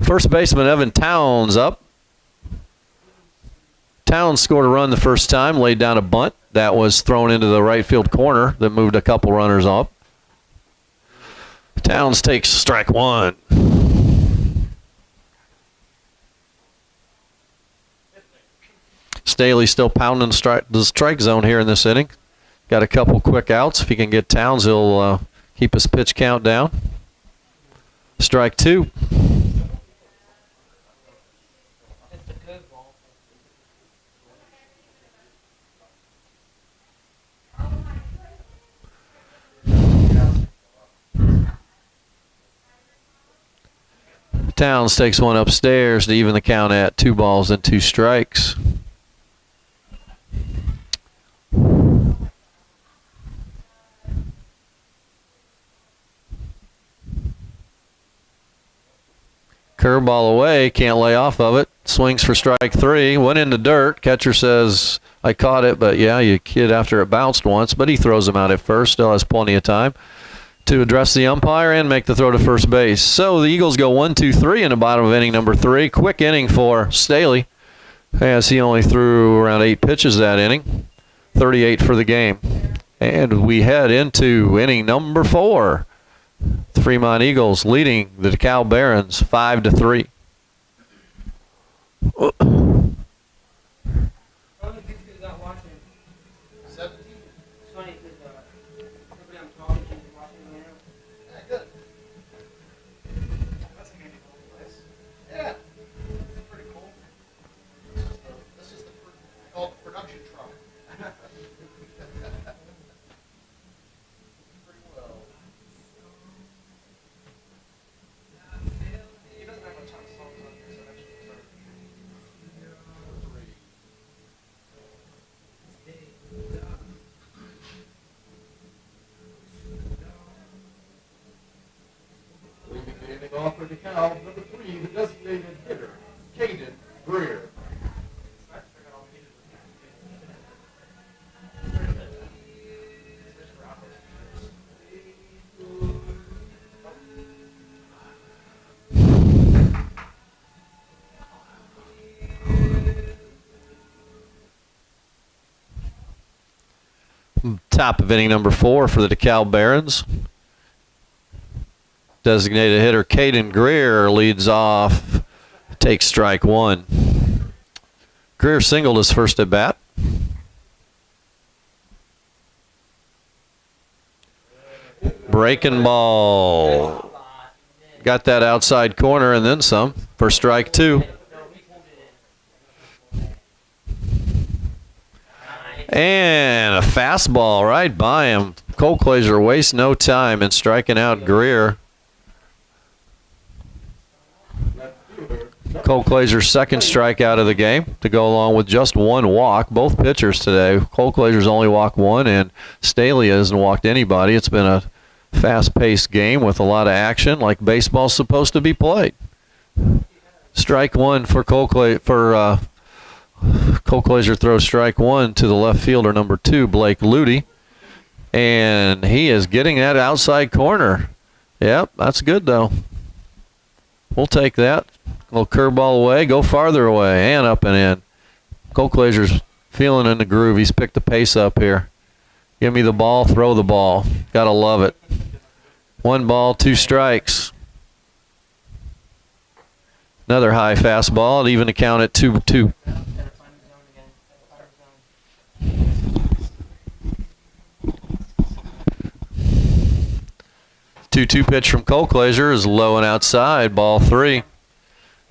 First baseman Evan Towns up. Towns scored a run the first time, laid down a bunt. That was thrown into the right field corner that moved a couple runners off. Towns takes strike 1. Staley still pounding the strike zone here in this inning. Got a couple quick outs. If he can get Towns, he'll keep his pitch count down. Strike 2. It's a good ball. Towns takes one upstairs to even the count at 2 balls and 2 strikes. Curveball away, can't lay off of it. Swings for strike 3, went into dirt. Catcher says, I caught it, but yeah, you kid after it bounced once, but he throws him out at first, still has plenty of time to address the umpire and make the throw to first base. So the Eagles go 1-2-3 in the bottom of inning number 3. Quick inning for Staley, as he only threw around 8 pitches that inning. 38 for the game. And we head into inning number 4. The Fremont Eagles leading the DeKalb Barons 5-3. How many people you got watching? 17? It's funny because everybody I'm talking to is watching right now. Yeah, good. That's a handy little place. Yeah. Pretty cool. This is the called the production truck. Now, number 3, the designated hitter, Caden Greer. Top of inning number 4 for the DeKalb Barons. Designated hitter Caden Greer leads off, takes strike 1. Greer singled his first at bat. Breaking ball. Got that outside corner and then some for strike 2. And a fastball right by him. Cole Glazer wastes no time in striking out Greer. Cole Glazer's second strikeout of the game to go along with just 1 walk. Both pitchers today. Cole Glazer's only walked 1 and Staley hasn't walked anybody. It's been a fast-paced game with a lot of action like baseball's supposed to be played. Strike 1 for Cole Glazer. Cole Glazer throws strike 1 to the left fielder, number 2, Blake Ludy. And he is getting that outside corner. Yep, that's good, though. We'll take that. A little curveball away, go farther away, and up and in. Cole Glazer's feeling in the groove. He's picked the pace up here. Give me the ball, throw the ball. Gotta love it. 1 ball, 2 strikes. Another high fastball, even to count at 2-2. 2-2 pitch from Cole Glazer is low and outside, ball 3.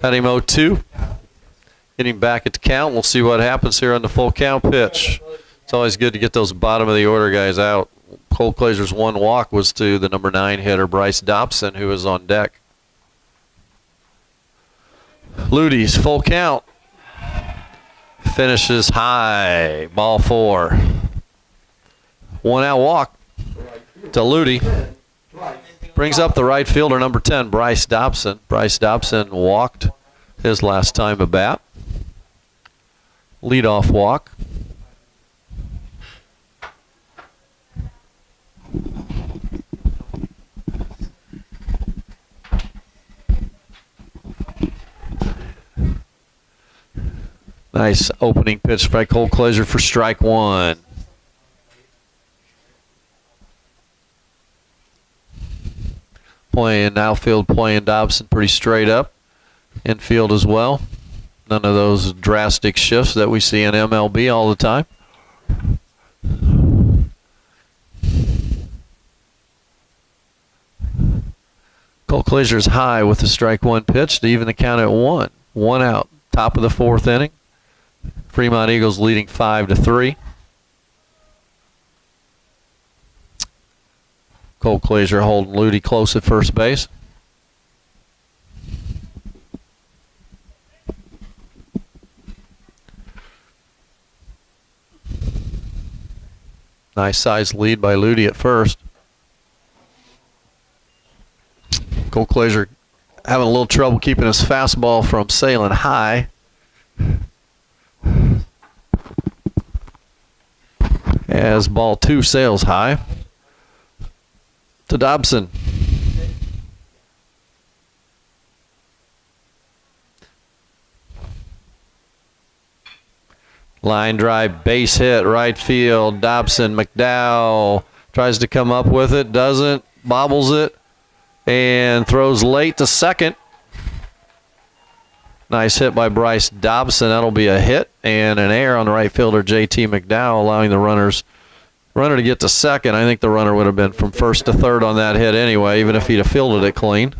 Had him 0-2. Getting back at the count. We'll see what happens here on the full count pitch. It's always good to get those bottom of the order guys out. Cole Glazer's 1 walk was to the number 9 hitter, Bryce Dobson, who is on deck. Ludy's full count. Finishes high, ball 4. 1 out walk to Ludy. Brings up the right fielder, number 10, Bryce Dobson. Bryce Dobson walked his last time at bat. Leadoff walk. Nice opening pitch by Cole Glazer for strike 1. Playing outfield, playing Dobson pretty straight up. Infield as well. None of those drastic shifts that we see in MLB all the time. Cole Glazer's high with the strike 1 pitch to even the count at 1. 1 out. Top of the 4th inning. Fremont Eagles leading 5-3. Cole Glazer holding Ludy close at first base. Nice size lead by Ludy at first. Cole Glazer having a little trouble keeping his fastball from sailing high. As ball 2 sails high to Dobson. Line drive, base hit, right field. Dobson, McDowell tries to come up with it, doesn't, bobbles it, and throws late to second. Nice hit by Bryce Dobson. That'll be a hit and an error on the right fielder, J.T. McDowell, allowing the runner to get to second. I think the runner would have been from first to third on that hit anyway, even if he'd have fielded it clean.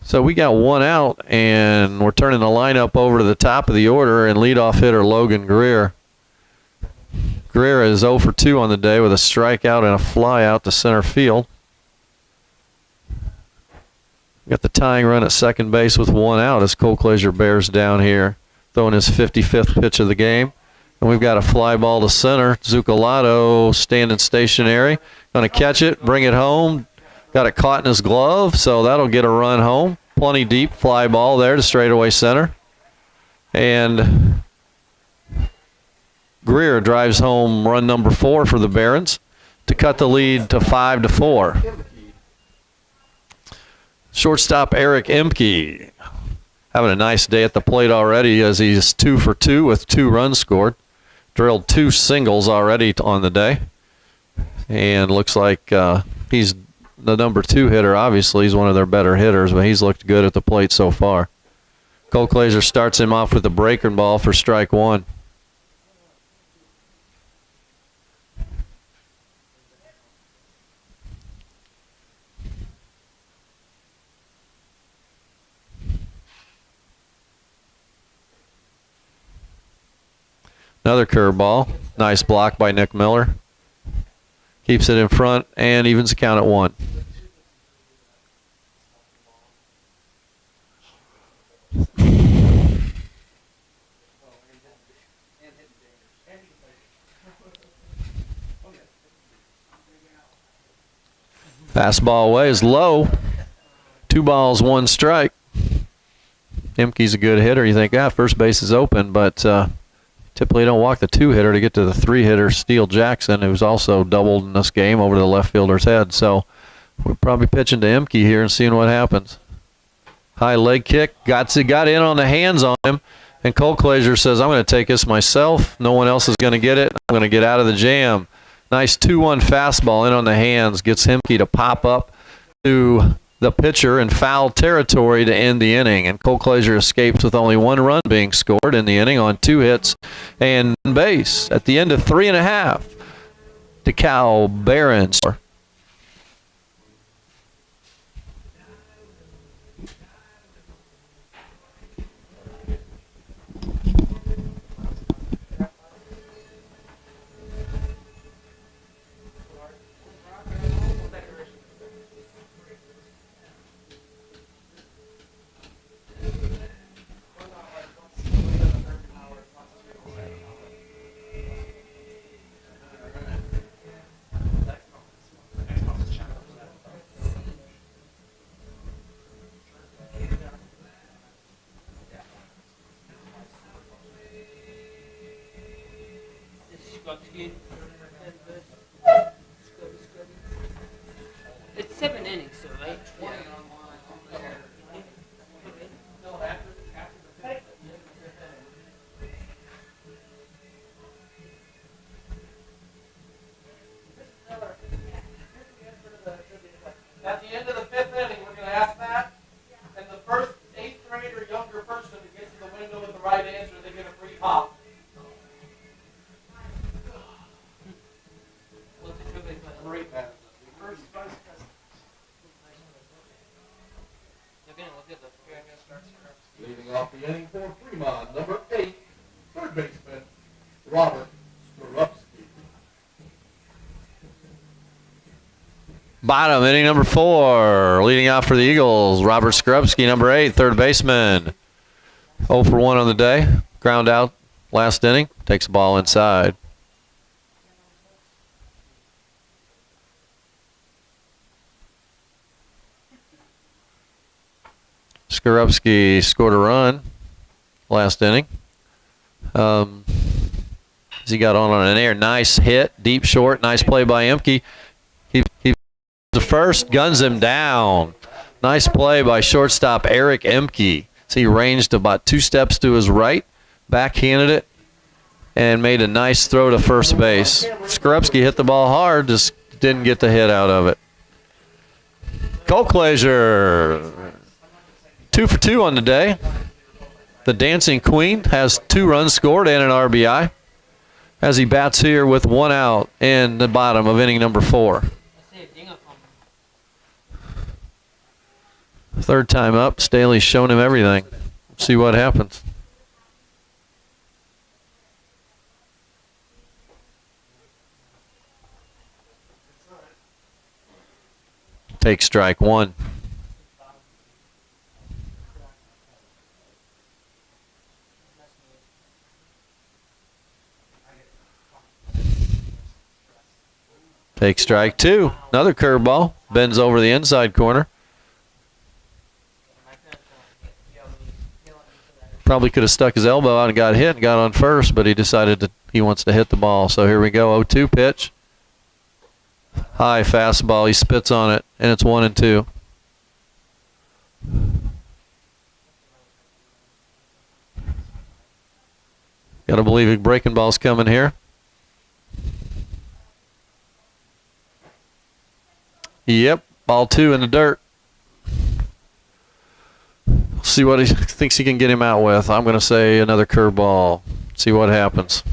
So we got 1 out, and we're turning the lineup over to the top of the order, and leadoff hitter Logan Greer. Greer is 0 for 2 on the day with a strikeout and a fly out to center field. We got the tying run at second base with 1 out as Cole Glazer bears down here, throwing his 55th pitch of the game. And we've got a fly ball to center. Zuccolado standing stationary. Going to catch it, bring it home. Got it caught in his glove, so that'll get a run home. Plenty deep fly ball there to straightaway center. And Greer drives home run number 4 for the Barons to cut the lead to 5-4. Shortstop Eric Emke having a nice day at the plate already as he's 2 for 2 with 2 runs scored. Drilled 2 singles already on the day. And looks like he's the number 2 hitter. Obviously, he's one of their better hitters, but he's looked good at the plate so far. Cole Glazer starts him off with a breaking ball for strike 1. Another curveball. Nice block by Nick Miller. Keeps it in front and evens the count at 1. Fastball away is low. 2 balls, 1 strike. Emke's a good hitter. You think, first base is open, but typically don't walk the 2 hitter to get to the 3 hitter, Steele Jackson, who's also doubled in this game over the left fielder's head. So we're probably pitching to Emke here and seeing what happens. High leg kick, got in on the hands on him, and Cole Glazer says, I'm going to take this myself. No one else is going to get it. I'm going to get out of the jam. Nice 2-1 fastball in on the hands, gets Emke to pop up to the pitcher in foul territory to end the inning. And Cole Glazer escapes with only 1 run being scored in the inning on 2 hits and 1 base. At the end of 3.5, DeKalb Barons. It's 7 innings, so right? At the end of the 5th inning, we're going to ask that, and the first 8th grade or younger person who gets to the window with the right answer, they get a free hop. What's the trivia question? Great man. First vice president. They're gonna look at the Leading off the inning for Fremont, number 8, third baseman, Robert Skorupski. Bottom, inning number 4. Leading off for the Eagles, Robert Skorupski, number 8, third baseman. 0 for 1 on the day. Ground out last inning. Takes the ball inside. Skorupski scored a run last inning. As he got on an air. Nice hit, deep short. Nice play by Emke. He the first, guns him down. Nice play by shortstop Eric Emke. So he ranged about 2 steps to his right, backhanded it, and made a nice throw to first base. Skorupski hit the ball hard, just didn't get the hit out of it. Cole Glazer, 2 for 2 on the day. The Dancing Queen has 2 runs scored and an RBI as he bats here with 1 out in the bottom of inning number 4. Third time up, Staley's shown him everything. See what happens. Take strike 1. Take strike 2. Another curveball. Bends over the inside corner. Probably could have stuck his elbow out and got hit and got on first, but he decided that he wants to hit the ball. So here we go, 0-2 pitch. High fastball, he spits on it, and it's 1-2. Got to believe a breaking ball's coming here. Yep, ball 2 in the dirt. See what he thinks he can get him out with. I'm going to say another curveball. See what happens.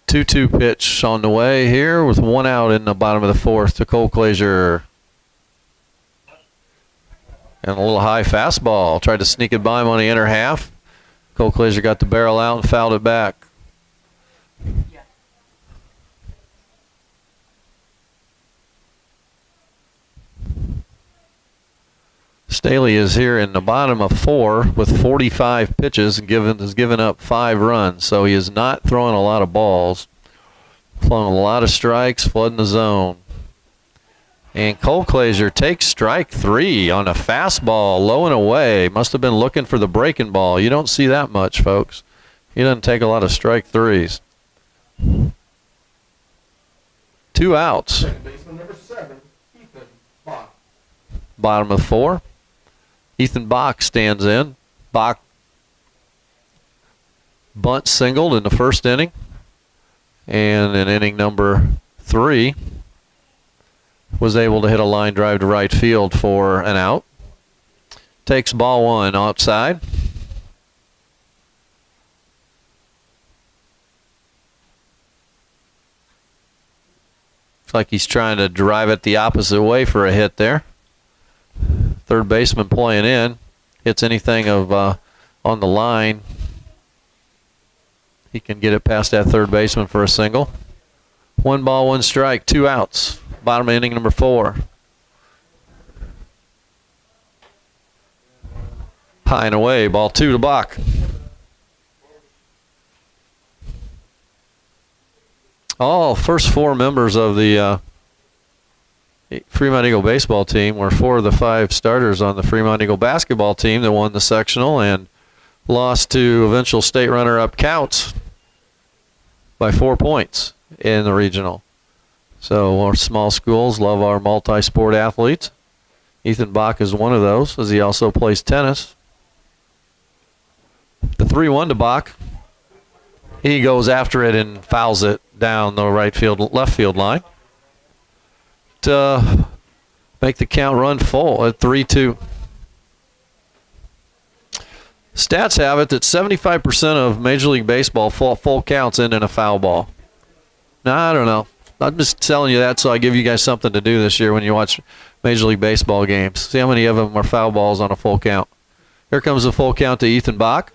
2-2 pitch on the way here with 1 out in the bottom of the 4th to Cole Glazier. And a little high fastball. Tried to sneak it by him on the inner half. Cole Glazier got the barrel out and fouled it back. Staley is here in the bottom of 4 with 45 pitches and has given up 5 runs. So he is not throwing a lot of balls. Throwing a lot of strikes, flooding the zone. And Cole Glazier takes strike 3 on a fastball, low and away. Must have been looking for the breaking ball. You don't see that much, folks. He doesn't take a lot of strike 3s. 2 outs. Second baseman number 7, Ethan Bach. Bottom of 4. Ethan Bach stands in. Bach bunt singled in the first inning. And in inning number 3, was able to hit a line drive to right field for an out. Takes ball 1 outside. Looks like he's trying to drive it the opposite way for a hit there. Third baseman playing in. Hits anything of on the line. He can get it past that third baseman for a single. 1 ball, 1 strike, 2 outs. Bottom of inning number 4. High and away, ball 2 to Bach. All first 4 members of the Fremont Eagle baseball team were 4 of the 5 starters on the Fremont Eagle basketball team that won the sectional and lost to eventual state runner-up Counts by 4 points in the regional. So our small schools love our multi-sport athletes. Ethan Bach is one of those, as he also plays tennis. The 3-1 to Bach. He goes after it and fouls it down the left field line to make the count run full at 3-2. Stats have it that 75% of Major League Baseball full counts end in a foul ball. Now, I don't know. I'm just telling you that so I give you guys something to do this year when you watch Major League Baseball games. See how many of them are foul balls on a full count. Here comes the full count to Ethan Bach.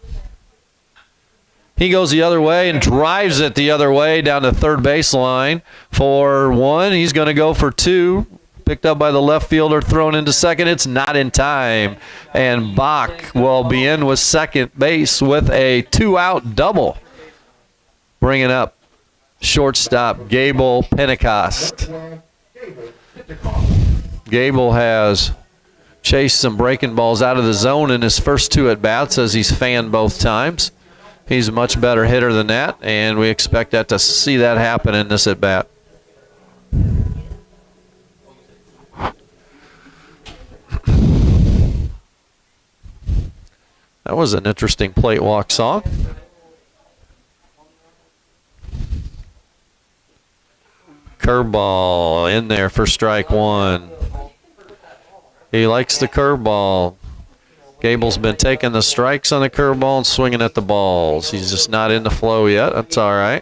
He goes the other way and drives it the other way down the third baseline for 1. He's going to go for 2. Picked up by the left fielder, thrown into second. It's not in time. And Bach will be in with second base with a 2-out double. Bringing up shortstop Gable Pentecost. Gable has chased some breaking balls out of the zone in his first 2 at-bats as he's fanned both times. He's a much better hitter than that, and we expect to see that happen in this at-bat. That was an interesting plate walk song. Curveball in there for strike 1. He likes the curveball. Gable's been taking the strikes on the curveball and swinging at the balls. He's just not in the flow yet. That's all right.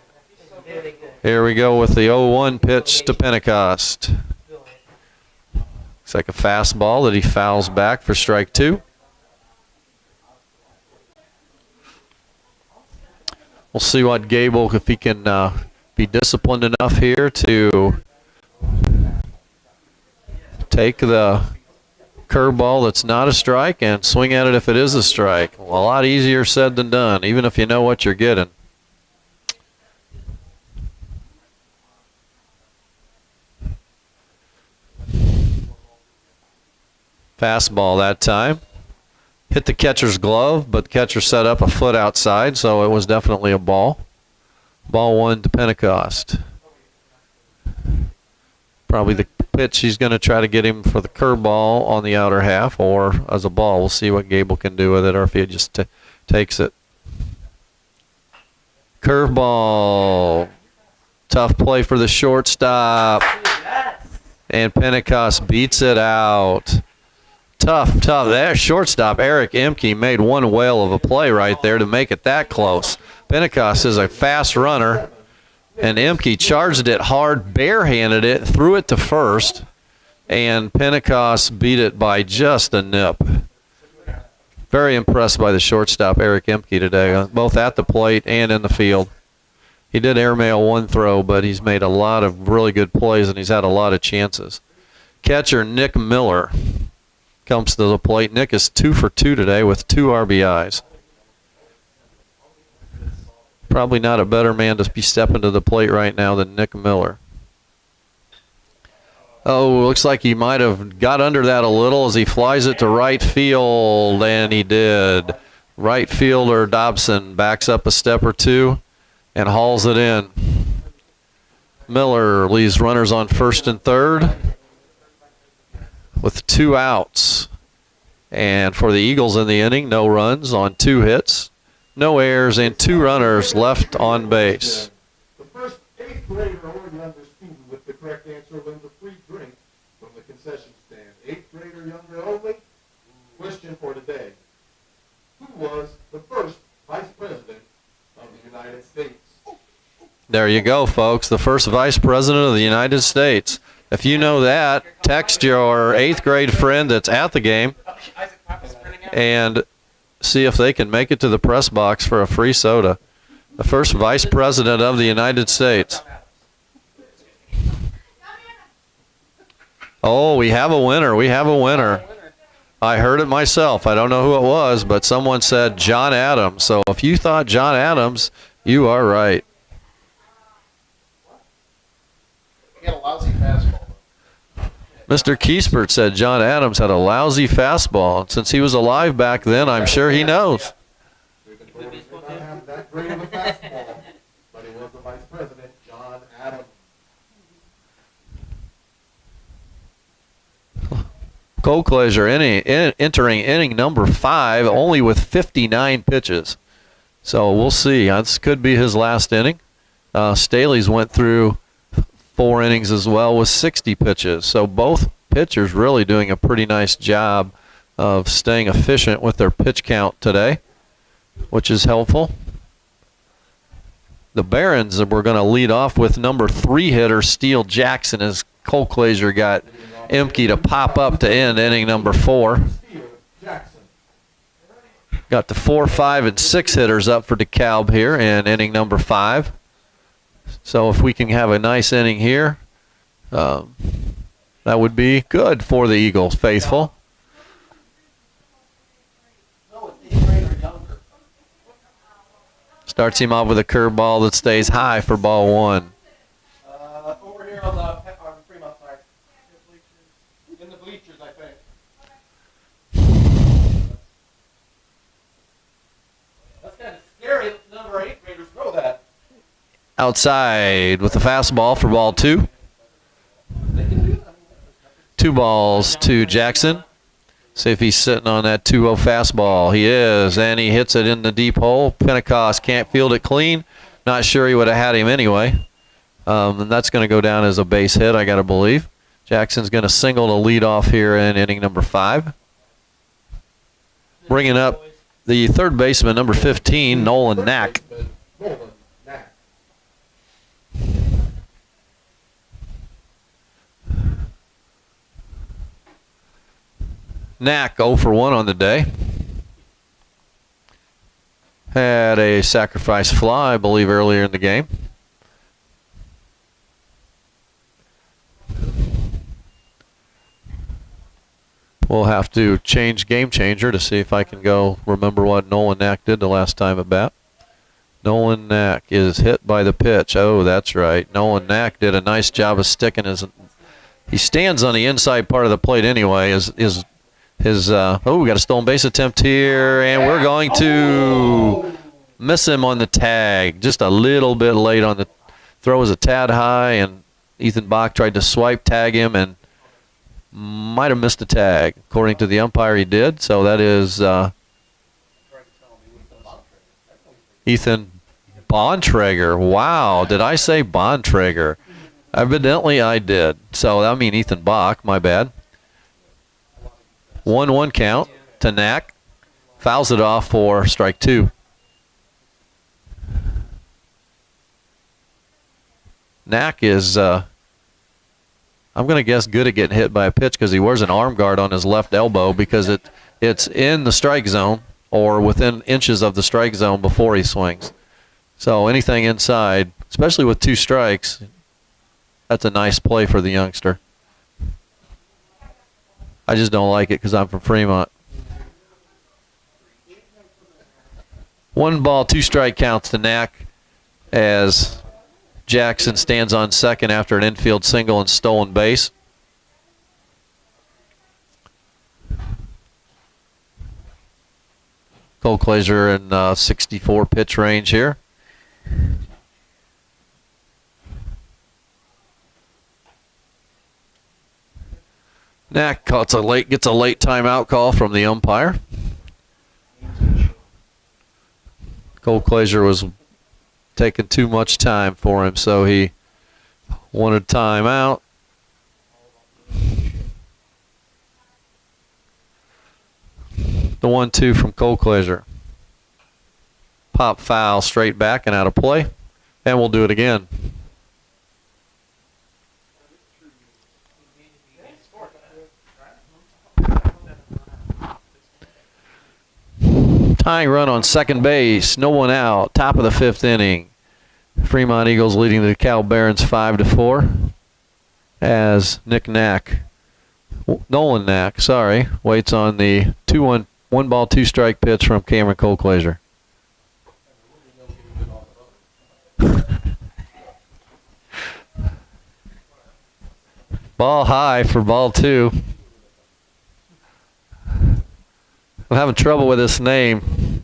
Here we go with the 0-1 pitch to Pentecost. Looks like a fastball that he fouls back for strike 2. We'll see what Gable, if he can be disciplined enough here to take the curveball that's not a strike and swing at it if it is a strike. Well, a lot easier said than done, even if you know what you're getting. Fastball that time. Hit the catcher's glove, but the catcher set up a foot outside, so it was definitely a ball. Ball 1 to Pentecost. Probably the pitch he's going to try to get him for the curveball on the outer half or as a ball. We'll see what Gable can do with it or if he just takes it. Curveball. Tough play for the shortstop. And Pentecost beats it out. Tough. There, shortstop Eric Emke made one whale of a play right there to make it that close. Pentecost is a fast runner, and Emke charged it hard, barehanded it, threw it to first, and Pentecost beat it by just a nip. Very impressed by the shortstop Eric Emke today, both at the plate and in the field. He did airmail one throw, but he's made a lot of really good plays, and he's had a lot of chances. Catcher Nick Miller comes to the plate. Nick is 2 for 2 today with 2 RBIs. Probably not a better man to be stepping to the plate right now than Nick Miller. Oh, looks like he might have got under that a little as he flies it to right field, and he did. Right fielder Dobson backs up a step or two and hauls it in. Miller leaves runners on first and third with 2 outs. And for the Eagles in the inning, no runs on 2 hits, no errors, and 2 runners left on base. The first 8th grader or younger student with the correct answer wins a free drink from the concession stand. 8th grader younger only. Question for today. Who was the first vice president of the United States? There you go, folks. The first vice president of the United States. If you know that, text your 8th grade friend that's at the game and see if they can make it to the press box for a free soda. The first vice president of the United States. Oh, we have a winner. We have a winner. I heard it myself. I don't know who it was, but someone said John Adams. So if you thought John Adams, you are right. He had a lousy fastball. Mr. Kiespert said John Adams had a lousy fastball. And since he was alive back then, I'm sure he knows. We've been told he did not have that great of a fastball, but he was the vice president, John Adams. Colclasure entering inning number 5, only with 59 pitches. So we'll see. This could be his last inning. Staley's went through 4 innings as well with 60 pitches. So both pitchers really doing a pretty nice job of staying efficient with their pitch count today, which is helpful. The Barons were going to lead off with number 3 hitter Steele Jackson as Colclasure got Emke to pop up to end inning number 4. Got the 4, 5, and 6 hitters up for DeKalb here in inning number 5. So if we can have a nice inning here, that would be good for the Eagles faithful. Starts him off with a curveball that stays high for ball 1. Over here on the Fremont side. In the bleachers, I think. That's kind of scary. Number 8 graders know that. Outside with the fastball for ball 2. 2 balls to Jackson. See if he's sitting on that 2-0 fastball. He is, and he hits it in the deep hole. Pentecost can't field it clean. Not sure he would have had him anyway. And that's going to go down as a base hit, I got to believe. Jackson's going to single to lead off here in inning number 5. Bringing up the third baseman, number 15, Nolan Knack. Knack 0 for 1 on the day. Had a sacrifice fly, I believe, earlier in the game. We'll have to change game changer to see if I can go remember what Nolan Knack did the last time at bat. Nolan Knack is hit by the pitch. Oh, that's right. Nolan Knack did a nice job of sticking his. He stands on the inside part of the plate anyway. His his, we got a stolen base attempt here, and we're going to miss him on the tag. Just a little bit late on the throw, was a tad high, and Ethan Bach tried to swipe tag him and might have missed the tag. According to the umpire, he did. So that is Ethan Bontrager. Wow, did I say Bontrager? Evidently I did. So I mean Ethan Bach, my bad. 1-1 count to Knack. Fouls it off for strike 2. Knack is, I'm going to guess, good at getting hit by a pitch because he wears an arm guard on his left elbow because it's in the strike zone or within inches of the strike zone before he swings. So anything inside, especially with 2 strikes, that's a nice play for the youngster. I just don't like it because I'm from Fremont. 1 ball, 2 strike counts to Knack as Jackson stands on second after an infield single and stolen base. Cole Glazier in 64 pitch range here. Knack gets a late timeout call from the umpire. Cole Glazier was taking too much time for him, so he wanted timeout. The 1-2 from Cole Glazier. Pop foul straight back and out of play, and we'll do it again. Tying run on second base, no one out, top of the 5th inning. Fremont Eagles leading the DeKalb Barons 5-4 as Nolan Knack, waits on the 2-1, 1 ball, 2 strike pitch from Cameron Cole Glazier. Ball high for ball 2. I'm having trouble with this name.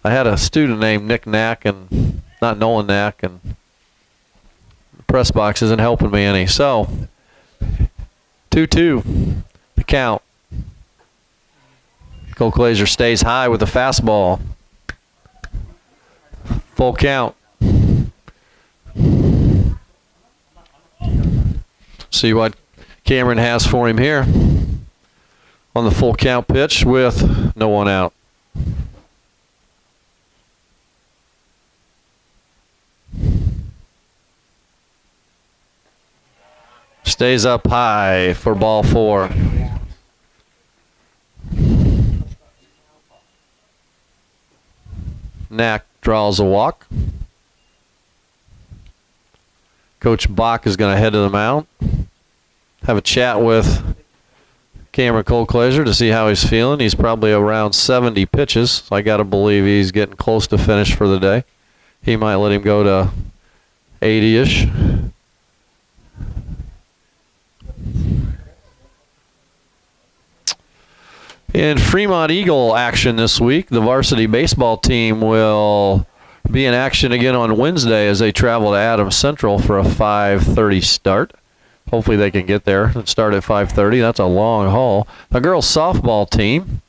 I had a student named Nick Knack and not Nolan Knack, and the press box isn't helping me any. So 2-2 the count. Cole Glazier stays high with the fastball. Full count. See what Cameron has for him here on the full count pitch with no one out. Stays up high for ball 4. Knack draws a walk. Coach Bach is going to head to the mound, have a chat with Cameron Cole Glazier to see how he's feeling. He's probably around 70 pitches. So I got to believe he's getting close to finish for the day. He might let him go to 80-ish. In Fremont Eagle action this week, the varsity baseball team will be in action again on Wednesday as they travel to Adams Central for a 5:30 start. Hopefully they can get there and start at 5:30. That's a long haul. The girls softball team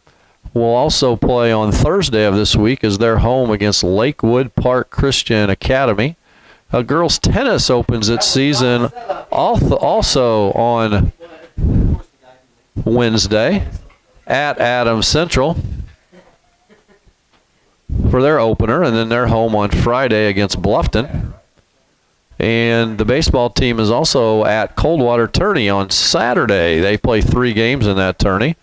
will also play on Thursday of this week as they're home against Lakewood Park Christian Academy. Girls tennis opens its season also on Wednesday at Adams Central for their opener, and then they're home on Friday against Bluffton. And the baseball team is also at Coldwater Tourney on Saturday. They play 3 games in that tourney.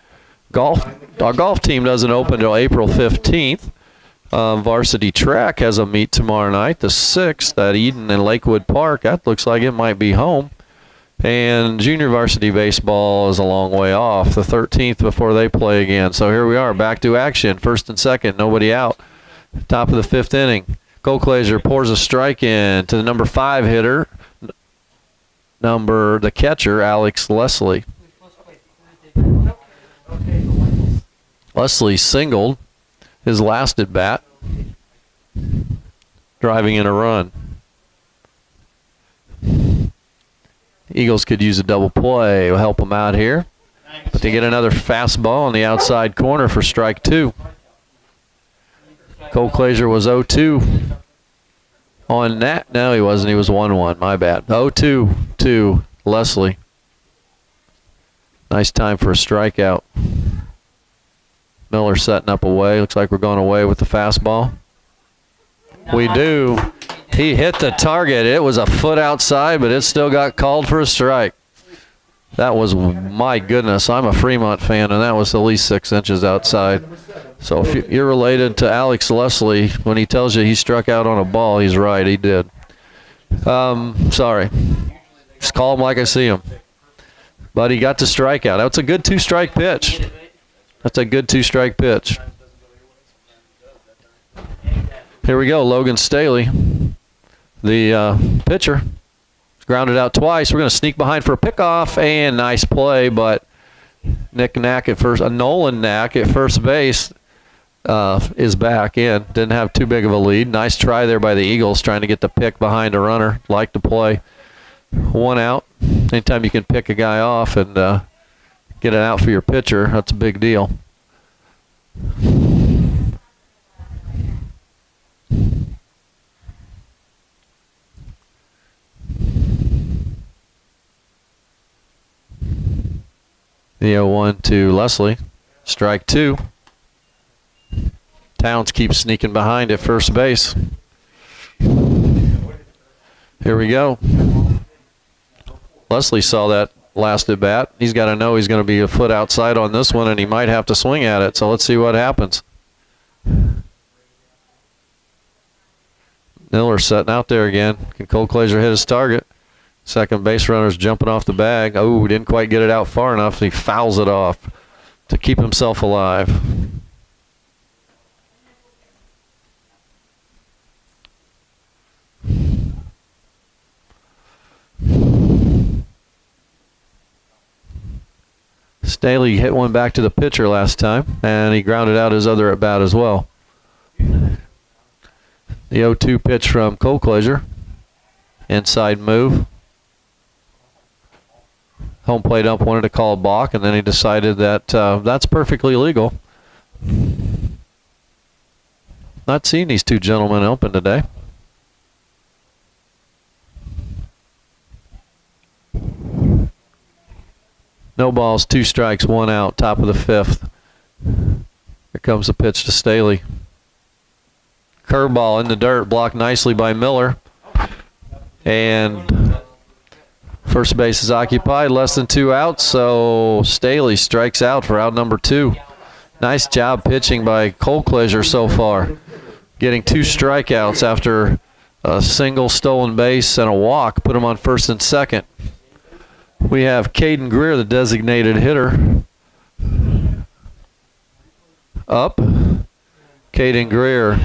Our golf team doesn't open until April 15th. Varsity track has a meet tomorrow night, the 6th, at Eden and Lakewood Park. That looks like it might be home. And junior varsity baseball is a long way off, the 13th, before they play again. So here we are, back to action, first and second, nobody out. Top of the 5th inning. Cole Glazier pours a strike in to the number 5 hitter, the catcher, Alex Leslie. We're supposed to play Thursday. Leslie singled his last at bat, driving in a run. Eagles could use a double play. Will help them out here. But they get another fastball on the outside corner for strike 2. Cole Clazier was 0-2 on that. No, he wasn't. He was 1-1. My bad. 0-2 to Leslie. Nice time for a strikeout. Miller setting up away. Looks like we're going away with the fastball. We do. He hit the target. It was a foot outside, but it still got called for a strike. That was, my goodness, I'm a Fremont fan, and that was at least 6 inches outside. So if you're related to Alex Leslie, when he tells you he struck out on a ball, he's right. He did. Sorry. Just call him like I see him. But he got the strikeout. That's a good 2-strike pitch. That's a good 2-strike pitch. Here we go, Logan Staley, the pitcher. Grounded out twice. We're going to sneak behind for a pickoff, and nice play, but Nolan Knack at first base is back in. Didn't have too big of a lead. Nice try there by the Eagles, trying to get the pick behind a runner. Like to play. 1 out. Anytime you can pick a guy off and get it out for your pitcher, that's a big deal. The 0-1 to Leslie. Strike 2. Towns keeps sneaking behind at first base. Here we go. Leslie saw that last at bat. He's got to know he's going to be a foot outside on this one, and he might have to swing at it. So let's see what happens. Miller setting out there again. Can Cole Clazier hit his target? Second base runner's jumping off the bag. Oh, didn't quite get it out far enough. He fouls it off to keep himself alive. Staley hit one back to the pitcher last time, and he grounded out his other at bat as well. The 0-2 pitch from Cole Clazier. Inside move. Home plate ump wanted to call a balk, and then he decided that that's perfectly legal. Not seeing these two gentlemen open today. No balls, 2 strikes, 1 out, top of the 5th. Here comes the pitch to Staley. Curveball in the dirt, blocked nicely by Miller. And first base is occupied, less than 2 outs, so Staley strikes out for out number 2. Nice job pitching by Cole Clazier so far. Getting 2 strikeouts after a single stolen base and a walk, put him on first and second. We have Caden Greer, the designated hitter, up. Caden Greer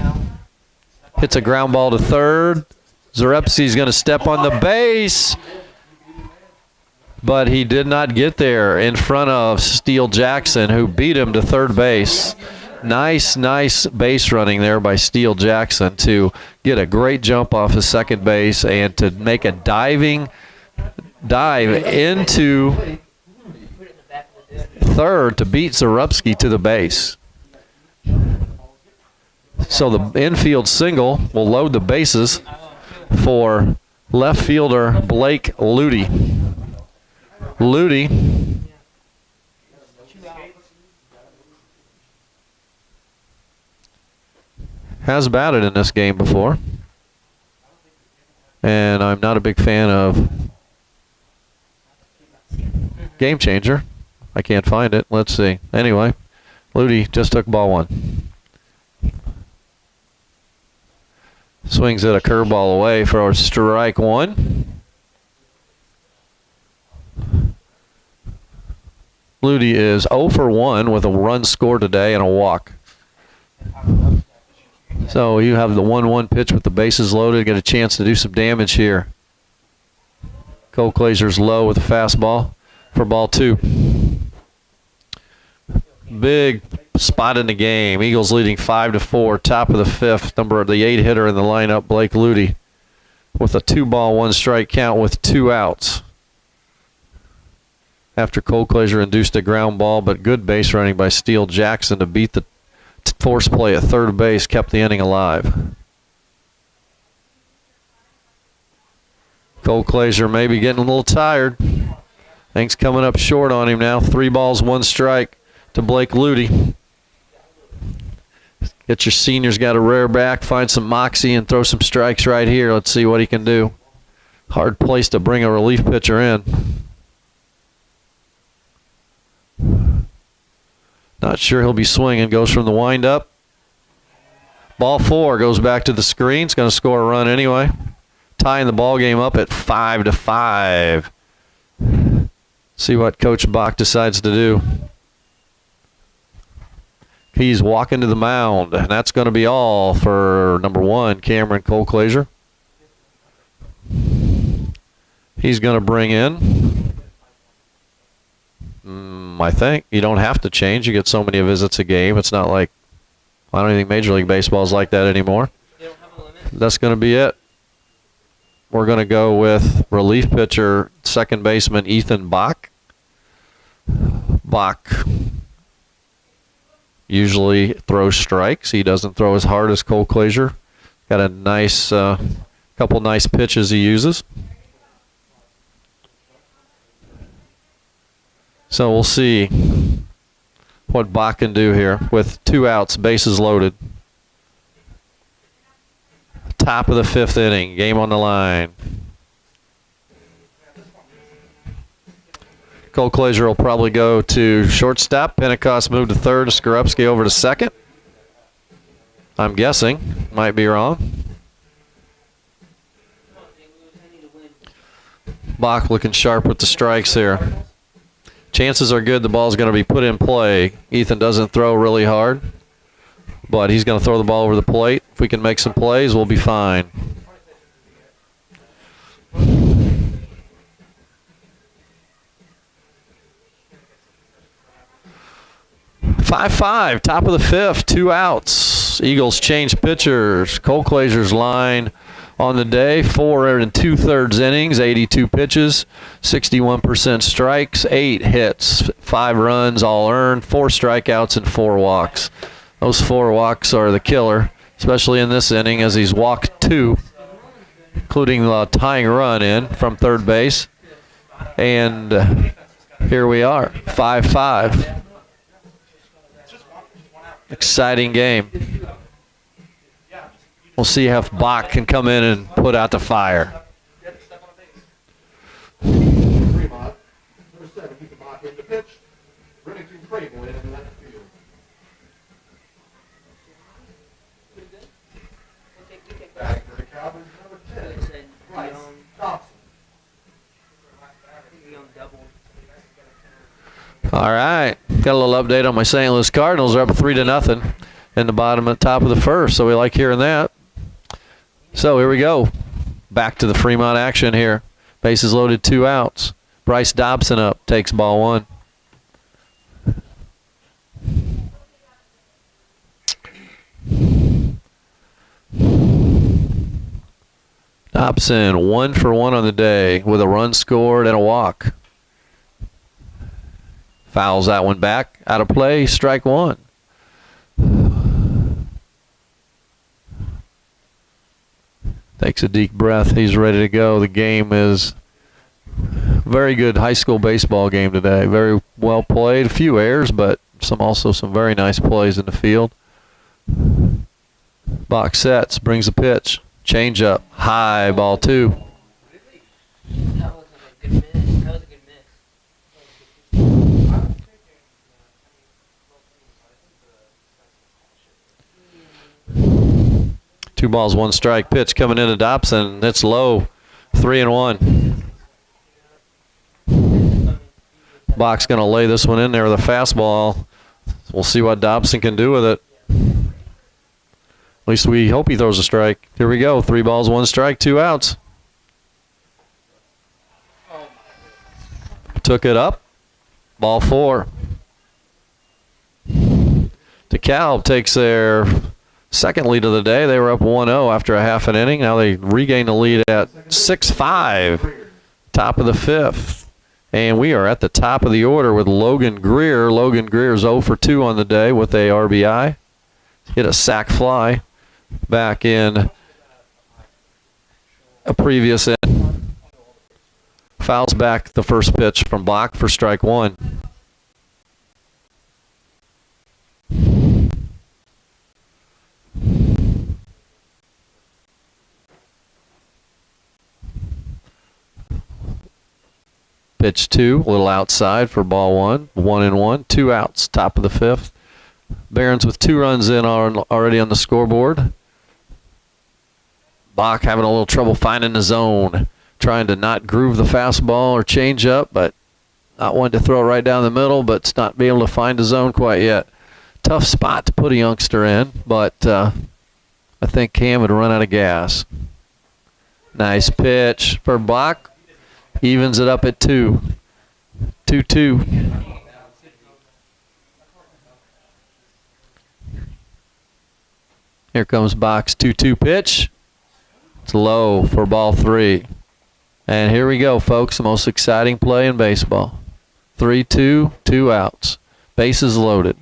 hits a ground ball to third. Zarepski's going to step on the base, but he did not get there in front of Steele Jackson, who beat him to third base. Nice base running there by Steele Jackson to get a great jump off of second base and to make a dive into third to beat Zarepski to the base. So the infield single will load the bases for left fielder Blake Ludy. Ludy has batted in this game before, and I'm not a big fan of Game Changer. I can't find it. Let's see. Anyway, Ludy just took ball 1. Swings at a curveball away for strike 1. Ludy is 0 for 1 with a run scored today and a walk. So you have the 1-1 pitch with the bases loaded. Get a chance to do some damage here. Cole Clazier's low with a fastball for ball 2. Big spot in the game. Eagles leading 5-4. Top of the fifth. The 8 hitter in the lineup, Blake Ludy, with a 2-ball, 1-strike count with 2 outs. After Cole Glazier induced a ground ball, but good base running by Steele Jackson to beat the force play at third base kept the inning alive. Cole Glazier may be getting a little tired. Things coming up short on him now. 3 balls, 1 strike to Blake Ludy. Get your seniors got to rear back, find some moxie, and throw some strikes right here. Let's see what he can do. Hard place to bring a relief pitcher in. Not sure he'll be swinging. Goes from the windup. Ball 4 goes back to the screen. It's going to score a run anyway. Tying the ball game up at 5-5. See what Coach Bach decides to do. He's walking to the mound, and that's going to be all for number 1, Cameron Cole Glazier. He's going to bring in, I think, you don't have to change. You get so many visits a game. It's not like, I don't think Major League Baseball is like that anymore. They don't have a limit. That's going to be it. We're going to go with relief pitcher, second baseman Ethan Bach. Bach usually throws strikes. He doesn't throw as hard as Cole Glazier. Got a nice, couple nice pitches he uses. So we'll see what Bach can do here with 2 outs, bases loaded. Top of the 5th inning, game on the line. Cole Glazier will probably go to shortstop. Pentecost moved to third. Skorupski over to second. I'm guessing. Might be wrong. Bach looking sharp with the strikes here. Chances are good the ball's going to be put in play. Ethan doesn't throw really hard, but he's going to throw the ball over the plate. If we can make some plays, we'll be fine. Five, top of the 5th, 2 outs. Eagles change pitchers. Cole Glazier's line on the day, 4 2/3 innings, 82 pitches, 61% strikes, 8 hits, 5 runs, all earned, 4 strikeouts, and 4 walks. Those 4 walks are the killer, especially in this inning as he's walked 2, including the tying run in from third base. And here we are, 5-5. Exciting game. We'll see if Bach can come in and put out the fire. Fremont, number 7, Ethan Bach in the pitch. Remington Crable in left field. Back for the Cowboys, number 10, Bryce Dobson. All right, got a little update on my St. Louis Cardinals. They're up 3-0 in the bottom and top of the first, so we like hearing that. So here we go. Back to the Fremont action here. Bases loaded, 2 outs. Bryce Dobson up, takes ball 1. Dobson 1 for 1 on the day with a run scored and a walk. Fouls that one back. Out of play, strike 1. Takes a deep breath. He's ready to go. The game is very good high school baseball game today. Very well played. A few errors, but also some very nice plays in the field. Box sets, brings a pitch. Change up. High, ball 2. That was a good miss. That was a good miss. 2 balls, 1 strike. Pitch coming into Dobson. It's low. 3-1. Bach's going to lay this one in there with a fastball. We'll see what Dobson can do with it. At least we hope he throws a strike. Here we go. 3 balls, 1 strike, 2 outs. Took it up. Ball 4. DeKalb takes their second lead of the day. They were up 1-0 after a half an inning. Now they regain the lead at 6-5, top of the fifth. And we are at the top of the order with Logan Greer. Logan Greer's 0 for 2 on the day with a RBI. Hit a sac fly back in a previous inning. Fouls back the first pitch from Bach for strike one. Pitch 2, a little outside for ball 1. 1-1, 2 outs, top of the fifth. Barons with 2 runs in already on the scoreboard. Bach having a little trouble finding the zone, trying to not groove the fastball or change up, but not wanting to throw it right down the middle, but it's not being able to find the zone quite yet. Tough spot to put a youngster in, but I think Cam would run out of gas. Nice pitch for Bach. Evens it up at 2. 2-2. Here comes Bach's 2-2 pitch. It's low for ball 3. And here we go, folks, the most exciting play in baseball. 3-2, 2 outs. Bases loaded.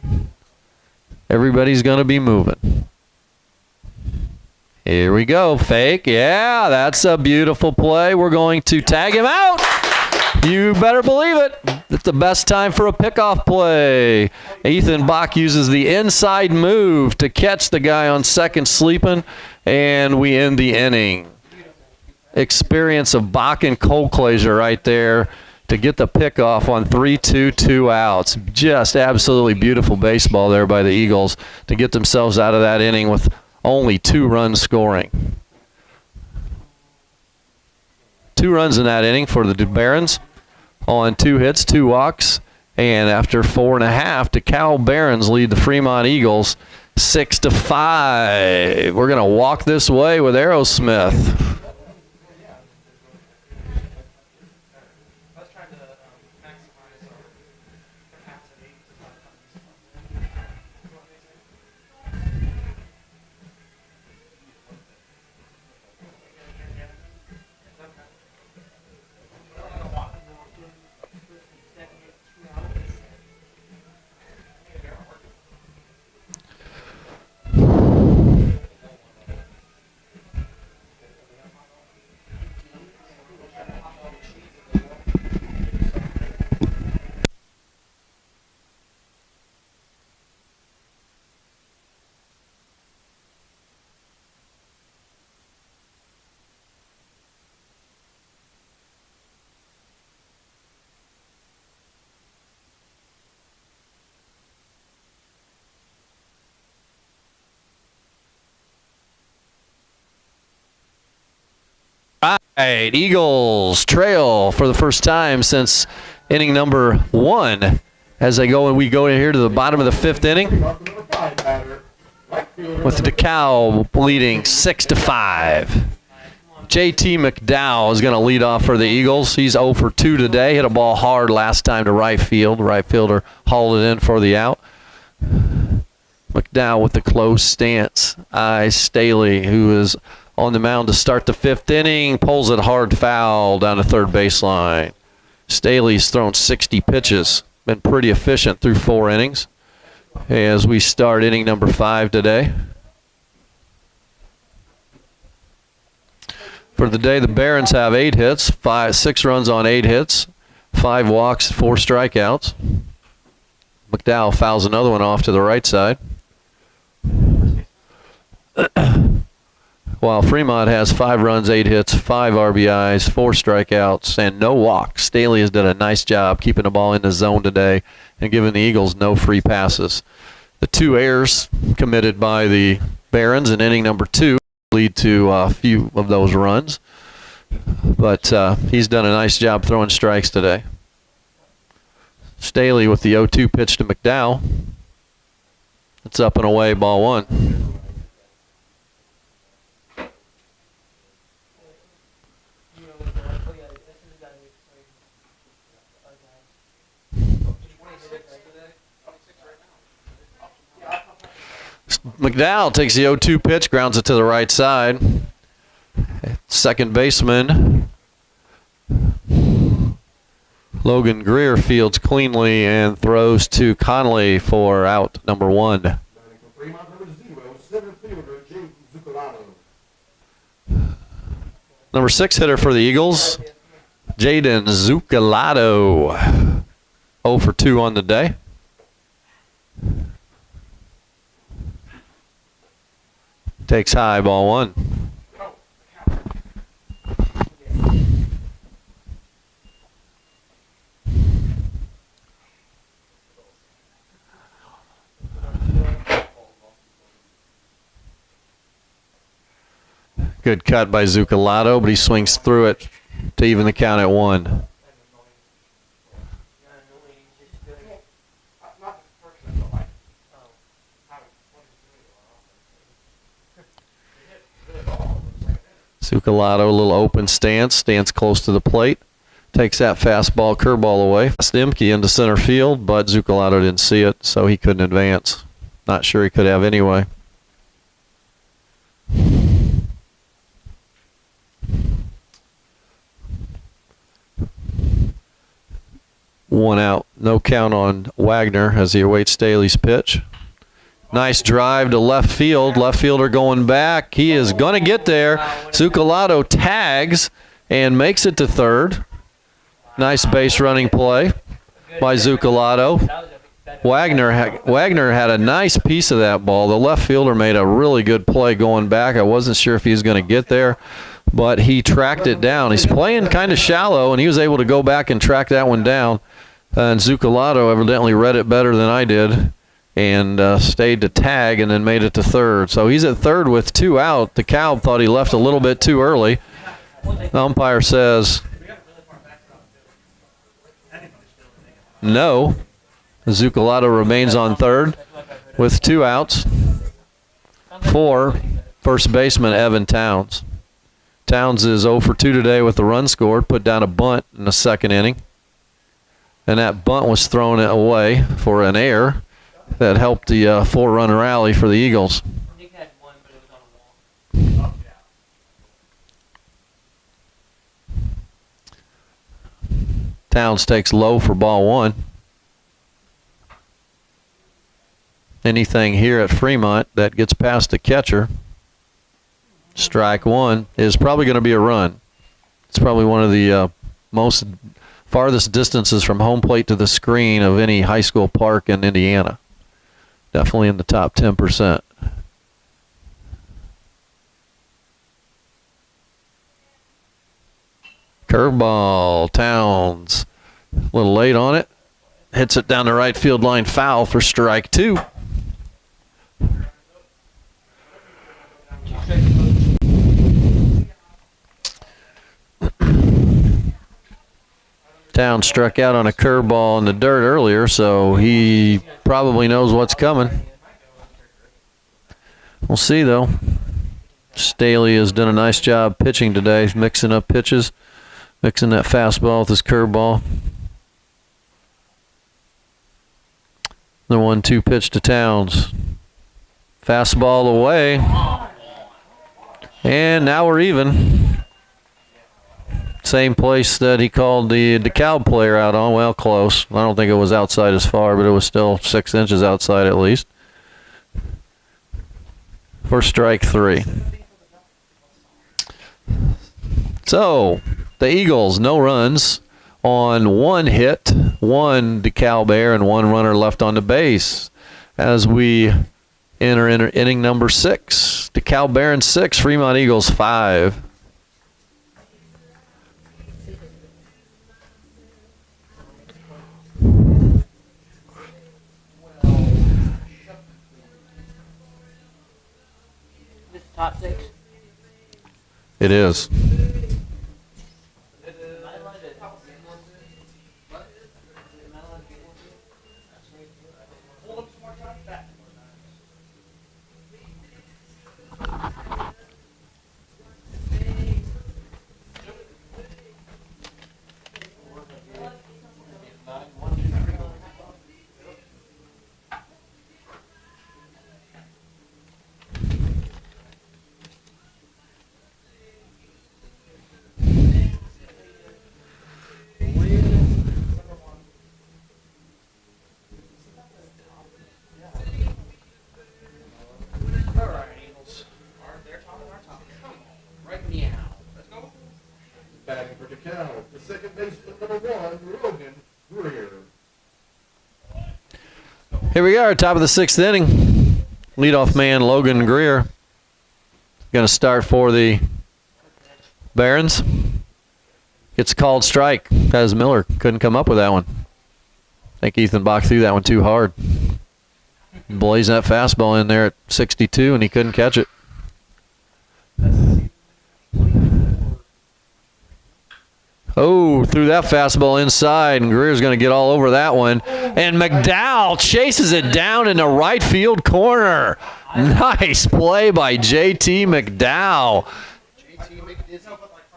Everybody's going to be moving. Here we go, fake. Yeah, that's a beautiful play. We're going to tag him out. You better believe it. It's the best time for a pickoff play. Ethan Bach uses the inside move to catch the guy on second sleeping, and we end the inning. Experience of Bach and Colclaser right there to get the pickoff on 3-2, 2 outs. Just absolutely beautiful baseball there by the Eagles to get themselves out of that inning with only 2 runs scoring. 2 runs in that inning for the Barons on 2 hits, 2 walks, and after 4.5, DeKalb Barons lead the Fremont Eagles 6-5. We're going to walk this way with Aerosmith. Right, Eagles trail for the first time since inning number 1 as they go, and we go here to the bottom of the 5th inning with DeKalb leading 6-5. JT McDowell is going to lead off for the Eagles. He's 0 for 2 today. Hit a ball hard last time to right field. Right fielder hauled it in for the out. McDowell with the close stance. Staley, who is on the mound to start the 5th inning, pulls it hard foul down the third baseline. Staley's thrown 60 pitches, been pretty efficient through 4 innings as we start inning number 5 today. For the day, the Barons have 8 hits, 6 runs on 8 hits, 5 walks, 4 strikeouts. McDowell fouls another one off to the right side. While Fremont has 5 runs, 8 hits, 5 RBIs, 4 strikeouts, and no walks. Staley has done a nice job keeping the ball in the zone today and giving the Eagles no free passes. The 2 errors committed by the Barons in inning number 2 lead to a few of those runs. But he's done a nice job throwing strikes today. Staley with the 0-2 pitch to McDowell. It's up and away, ball 1. McDowell takes the 0-2 pitch, grounds it to the right side. Second baseman Logan Greer fields cleanly and throws to Connolly for out number 1. Batting for Fremont, number 0, center fielder Jaden Zuccolano. Number 6 hitter for the Eagles, Jaden Zuccolado. 0 for 2 on the day. Takes high, ball 1. Good cut by Zuccolado, but he swings through it to even the count at 1. Not the person, but like, how Zuccolado, a little open stance, stands close to the plate, takes that fastball, curveball away. Stimke into center field, but Zuccolado didn't see it, so he couldn't advance. Not sure he could have anyway. One out, no count on Wagner as he awaits Staley's pitch. Nice drive to left field. Left fielder going back. He is going to get there. Zuccolado tags and makes it to third. Nice base running play by Zuccolado. Wagner had a nice piece of that ball. The left fielder made a really good play going back. I wasn't sure if he was going to get there, but he tracked it down. He's playing kind of shallow, and he was able to go back and track that one down. And Zuccolado evidently read it better than I did and stayed to tag and then made it to third. So he's at third with 2 out. DeKalb thought he left a little bit too early. The umpire says no. Zuccolado remains on third with 2 outs for first baseman Evan Towns. Towns is 0 for 2 today with the run scored, put down a bunt in the second inning. And that bunt was thrown away for an error that helped the 4-run rally for the Eagles. Nick had one, but it was on a wall. Towns takes low for ball 1. Anything here at Fremont that gets past the catcher, strike 1, is probably going to be a run. It's probably one of the most farthest distances from home plate to the screen of any high school park in Indiana. Definitely in the top 10%. Curveball, Towns, a little late on it. Hits it down the right field line, foul for strike 2. Towns struck out on a curveball in the dirt earlier, so he probably knows what's coming. We'll see, though. Staley has done a nice job pitching today, mixing up pitches, mixing that fastball with his curveball. The 1-2 pitch to Towns. Fastball away. And now we're even. Same place that he called the DeKalb player out on. Well, close. I don't think it was outside as far, but it was still 6 inches outside at least. For strike 3. So, the Eagles, no runs on 1 hit, 1 DeKalb error, and 1 runner left on the base as we enter inning number 6. DeKalb Barons 6, Fremont Eagles 5. This is top 6. It is. second baseman number 1, Logan Greer. Here we are, top of the 6th inning. Leadoff man Logan Greer going to start for the Barons. Gets a called strike. As Miller couldn't come up with that one. I think Ethan Bach threw that one too hard. Blazing that fastball in there at 62, and he couldn't catch it. Oh, threw that fastball inside, and Greer's going to get all over that one. And McDowell chases it down in the right field corner. Nice play by J.T. McDowell.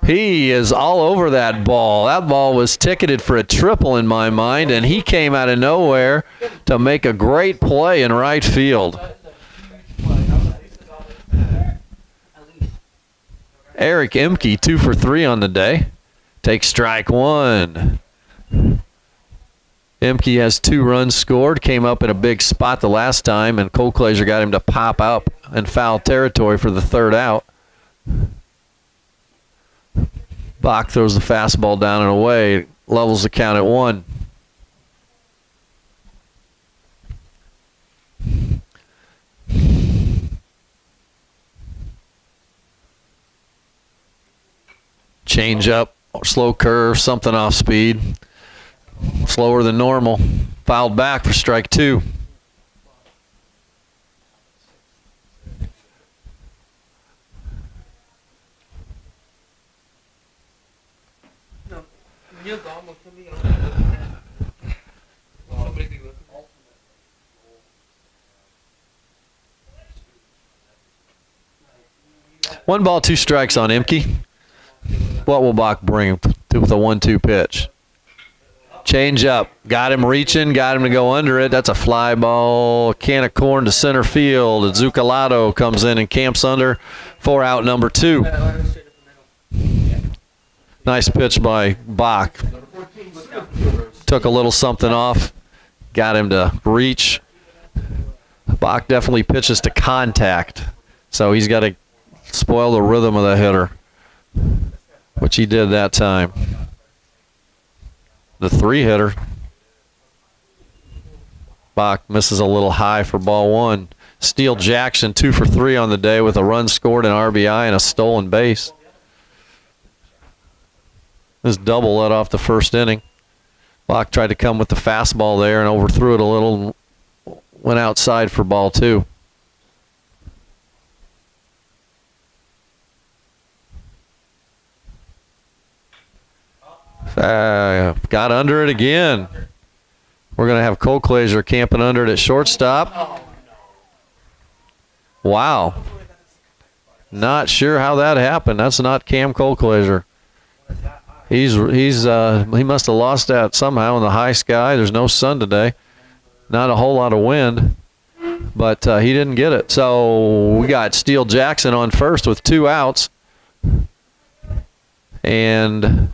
He is all over that ball. That ball was ticketed for a triple in my mind, and he came out of nowhere to make a great play in right field. Eric Emke, 2 for 3 on the day. Takes strike 1. Emke has 2 runs scored. Came up in a big spot the last time, and Cole Glazer got him to pop up in foul territory for the 3rd out. Bach throws the fastball down and away. Levels the count at 1. Change up, slow curve, something off speed. Slower than normal. Fouled back for strike 2. Neil Gallman could be on that. Somebody be looking. 1 ball, 2 strikes on Emke. What will Bach bring with a 1-2 pitch? Change up. Got him reaching. Got him to go under it. That's a fly ball. Can of corn to center field. And Zucalato comes in and camps under for out number 2. Nice pitch by Bach. Took a little something off. Got him to reach. Bach definitely pitches to contact. So he's got to spoil the rhythm of the hitter, which he did that time. The 3-hitter. Bach misses a little high for ball 1. Steele Jackson 2 for 3 on the day with a run scored, an RBI, and a stolen base. This double led off the 1st inning. Bach tried to come with the fastball there and overthrew it a little. Went outside for ball 2. Got under it again. We're going to have Cole Glazer camping under it at shortstop. Wow. Not sure how that happened. That's not Cam Cole Glazer. He must have lost that somehow in the high sky. There's no sun today. Not a whole lot of wind, but he didn't get it. So we got Steele Jackson on first with 2 outs. And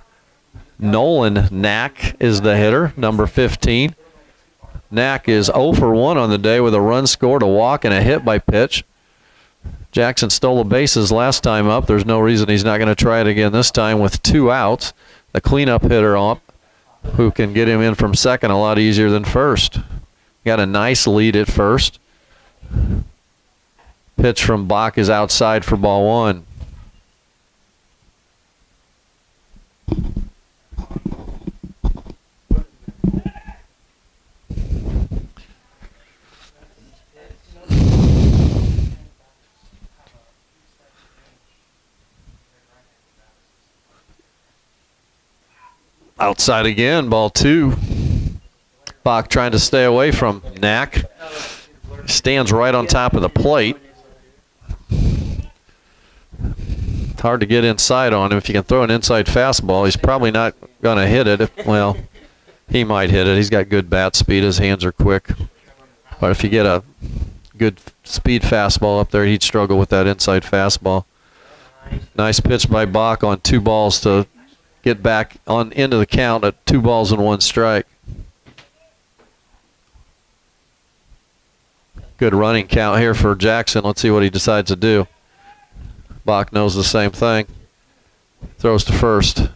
Nolan Knack is the hitter, number 15. Knack is 0 for 1 on the day with a run scored, a walk, and a hit by pitch. Jackson stole the bases last time up. There's no reason he's not going to try it again this time with 2 outs. The cleanup hitter up, who can get him in from second a lot easier than first. Got a nice lead at first. Pitch from Bach is outside for ball 1. Outside again, ball 2. Bach trying to stay away from Knack. Stands right on top of the plate. It's hard to get inside on him. If you can throw an inside fastball, he's probably not going to hit it. Well, he might hit it. He's got good bat speed. His hands are quick. But if you get a good speed fastball up there, he'd struggle with that inside fastball. Nice pitch by Bach on 2 balls to get back on into the count at 2 balls and 1 strike. Good running count here for Jackson. Let's see what he decides to do. Bach knows the same thing. Throws to first.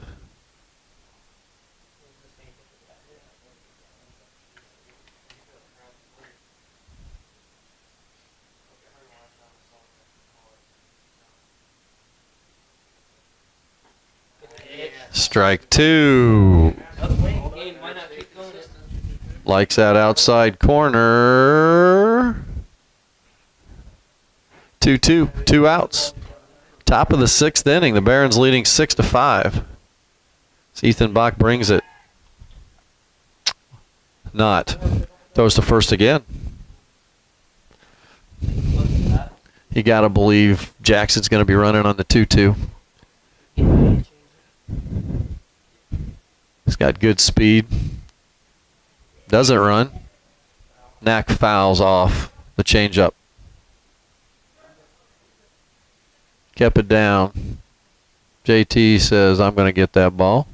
Strike 2. Game, why not keep going? Likes that outside corner. 2-2. 2 outs. Top of the 6th inning. The Barons leading 6-5. So Ethan Bach brings it. Not. Throws to first again. You got to believe Jackson's going to be running on the 2-2. He's got good speed. Doesn't run. Knack fouls off the changeup. Kept it down. JT says, I'm going to get that ball.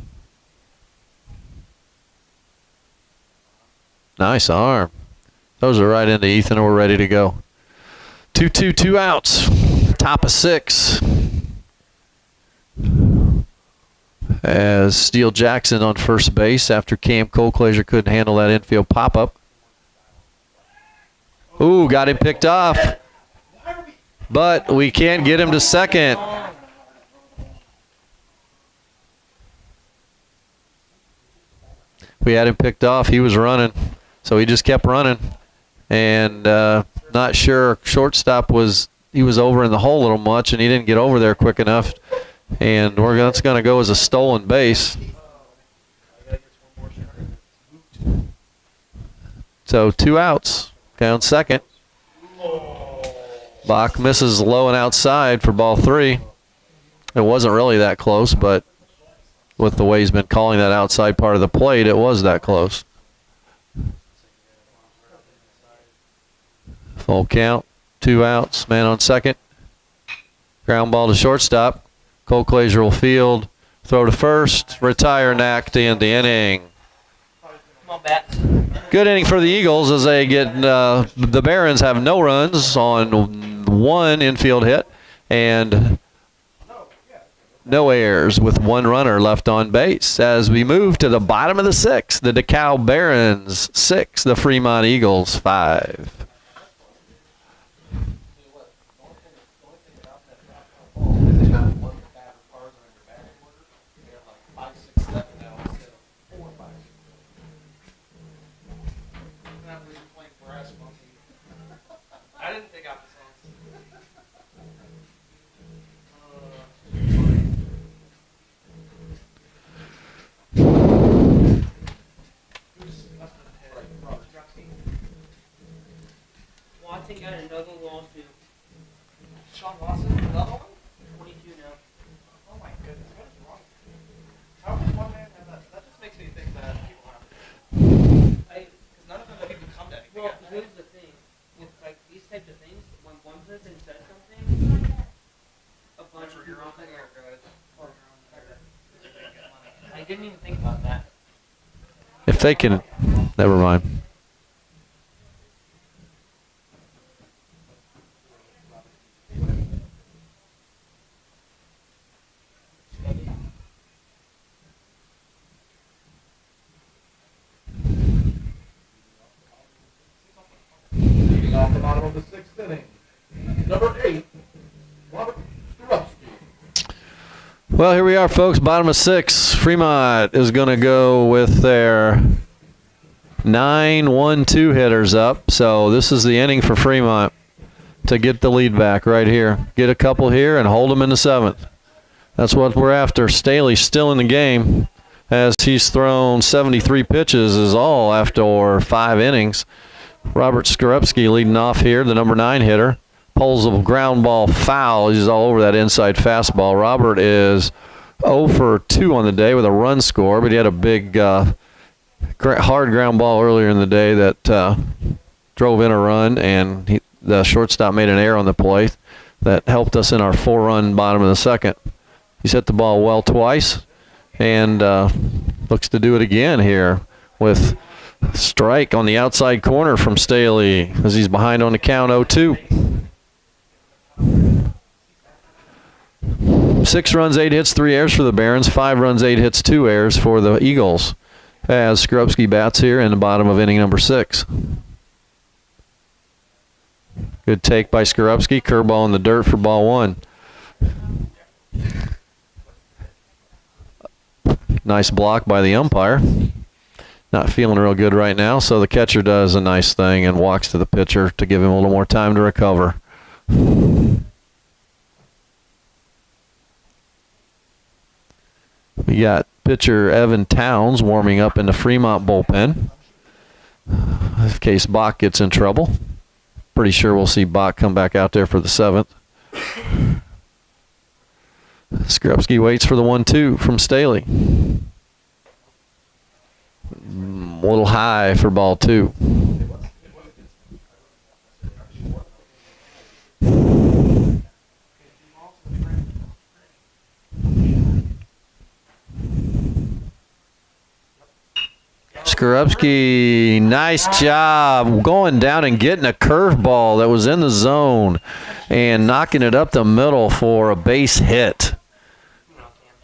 Nice arm. Those are right into Ethan and we're ready to go. 2-2, 2 outs. Top of 6. As Steele Jackson on first base after Cam Colclaser couldn't handle that infield pop-up. Ooh, got him picked off. But we can't get him to second. We had him picked off. He was running. So he just kept running. And not sure. Shortstop was, he was over in the hole a little much, and he didn't get over there quick enough. And that's going to go as a stolen base. So 2 outs. Down second. Bach misses low and outside for ball 3. It wasn't really that close, but with the way he's been calling that outside part of the plate, it was that close. Full count. 2 outs. Man on second. Ground ball to shortstop. Colclaser will field. Throw to first. Retire Knack to end the inning. Come on, Bats. Good inning for the Eagles as they get the Barons have no runs on 1 infield hit and no errors with 1 runner left on base. As we move to the bottom of the 6th, the DeKalb Barons 6, the Fremont Eagles 5. I didn't think out the songs. Watson got another lawsuit. Sean Watson, another one? 22 now. Oh my goodness, what is wrong? How can one man have that? That just makes me think that people have it. Because none of them have even come to anything. Well, here's the thing. With like these types of things, when one person says something, a bunch of people think, oh, I didn't even think about that. If they can, never mind. Leading off the bottom of the 6th inning. Number 8, Robert Skorupski. Well, here we are, folks. Bottom of 6. Fremont is going to go with their 9-1-2 hitters up. So this is the inning for Fremont to get the lead back right here. Get a couple here and hold them in the 7th. That's what we're after. Staley's still in the game as he's thrown 73 pitches is all after 5 innings. Robert Skorupski leading off here, the number 9 hitter. Pulls a ground ball foul. He's all over that inside fastball. Robert is 0 for 2 on the day with a run score, but he had a big hard ground ball earlier in the day that drove in a run, and the shortstop made an error on the play that helped us in our 4-run bottom of the 2nd. He's hit the ball well twice and looks to do it again here with strike on the outside corner from Staley as he's behind on the count 0-2. 6 runs, 8 hits, 3 errors for the Barons. 5 runs, 8 hits, 2 errors for the Eagles. As Skorupski bats here in the bottom of inning number 6. Good take by Skorupski. Curveball in the dirt for ball 1. Nice block by the umpire. Not feeling real good right now, so the catcher does a nice thing and walks to the pitcher to give him a little more time to recover. We got pitcher Evan Towns warming up in the Fremont bullpen in case Bach gets in trouble. Pretty sure we'll see Bach come back out there for the 7th. Skrupski waits for the 1-2 from Staley. A little high for ball 2. Skrupski, nice job going down and getting a curveball that was in the zone and knocking it up the middle for a base hit.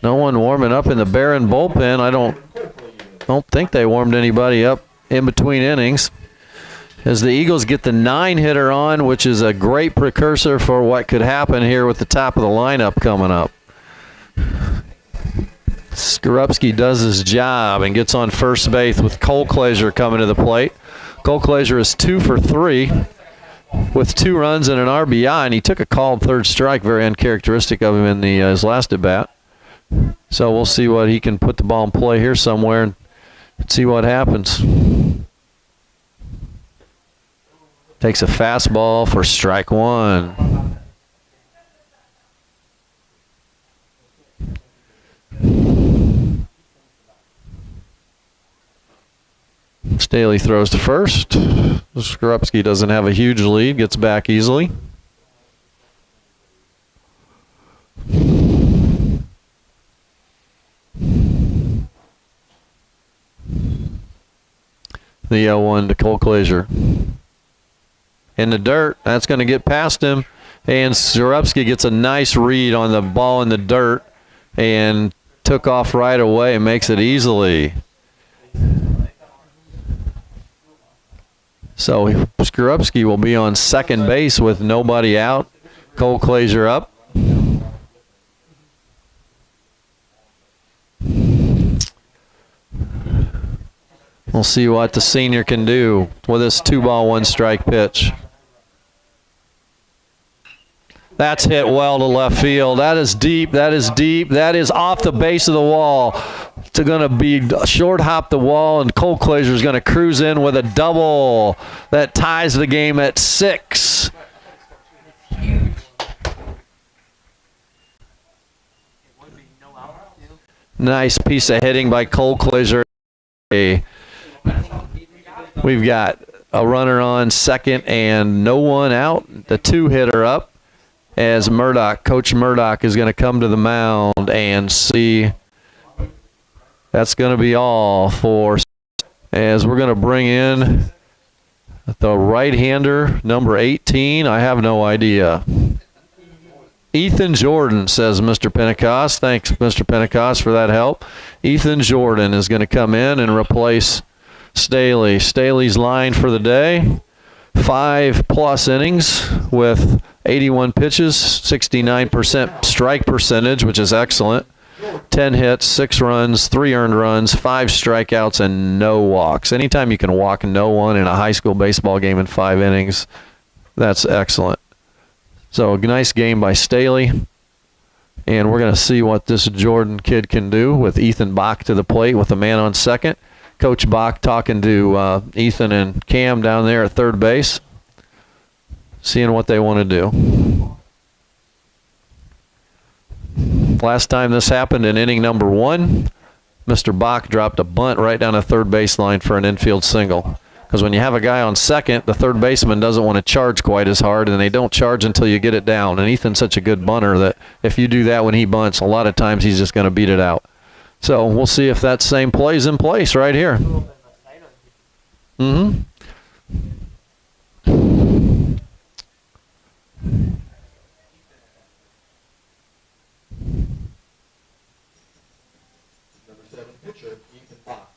No one warming up in the Barron bullpen. I don't think they warmed anybody up in between innings. As the Eagles get the 9-hitter on, which is a great precursor for what could happen here with the top of the lineup coming up. Skrupski does his job and gets on first base with Cole Kleser coming to the plate. Cole Kleser is 2 for 3 with 2 runs and an RBI, and he took a called third strike, very uncharacteristic of him in his last at bat. So we'll see what he can put the ball in play here somewhere and see what happens. Takes a fastball for strike 1. Staley throws to first. Skrupski doesn't have a huge lead, gets back easily. The 0-1 to Cole Kleser. In the dirt, that's going to get past him. And Skrupski gets a nice read on the ball in the dirt and took off right away and makes it easily. So Skrupski will be on second base with nobody out. Cole Kleser up. We'll see what the senior can do with this 2-ball, 1-strike pitch. That's hit well to left field. That is deep. That is deep. That is off the base of the wall. It's going to be short hop the wall, and Cole Kleser is going to cruise in with a double that ties the game at 6. Nice piece of hitting by Cole Kleser. We've got a runner on second and no one out. The 2-hitter up as Coach Murdoch is going to come to the mound and see. That's going to be all for as we're going to bring in the right-hander, number 18. I have no idea. Ethan Jordan, says Mr. Pentecost. Thanks, Mr. Pentecost, for that help. Ethan Jordan is going to come in and replace Staley. Staley's line for the day, 5+ innings with 81 pitches, 69% strike percentage, which is excellent. 10 hits, 6 runs, 3 earned runs, 5 strikeouts, and no walks. Anytime you can walk no one in a high school baseball game in 5 innings, that's excellent. So a nice game by Staley. And we're going to see what this Jordan kid can do with Ethan Bach to the plate with a man on second. Coach Bach talking to Ethan and Cam down there at third base, seeing what they want to do. Last time this happened in inning number 1, Mr. Bach dropped a bunt right down the third baseline for an infield single. Because when you have a guy on second, the third baseman doesn't want to charge quite as hard, and they don't charge until you get it down. And Ethan's such a good bunter that if you do that when he bunts, a lot of times he's just going to beat it out. So we'll see if that same play's in place right here. Mm-hmm. Number 7 pitcher, Ethan Bach.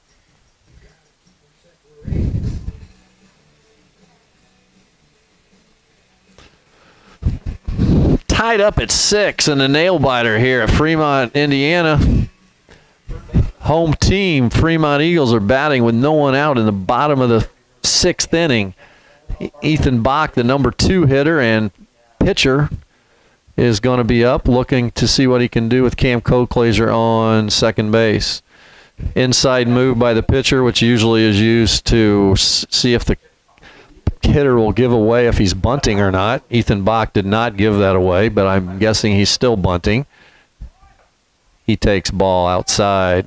Tied up at 6 in the nail biter here at Fremont, Indiana. home team, Fremont Eagles, are batting with no one out in the bottom of the 6th inning. Ethan Bach, the number 2 hitter and pitcher, is going to be up looking to see what he can do with Cam Colclaser on second base. Inside move by the pitcher, which usually is used to see if the hitter will give away if he's bunting or not. Ethan Bach did not give that away, but I'm guessing he's still bunting. He takes ball outside.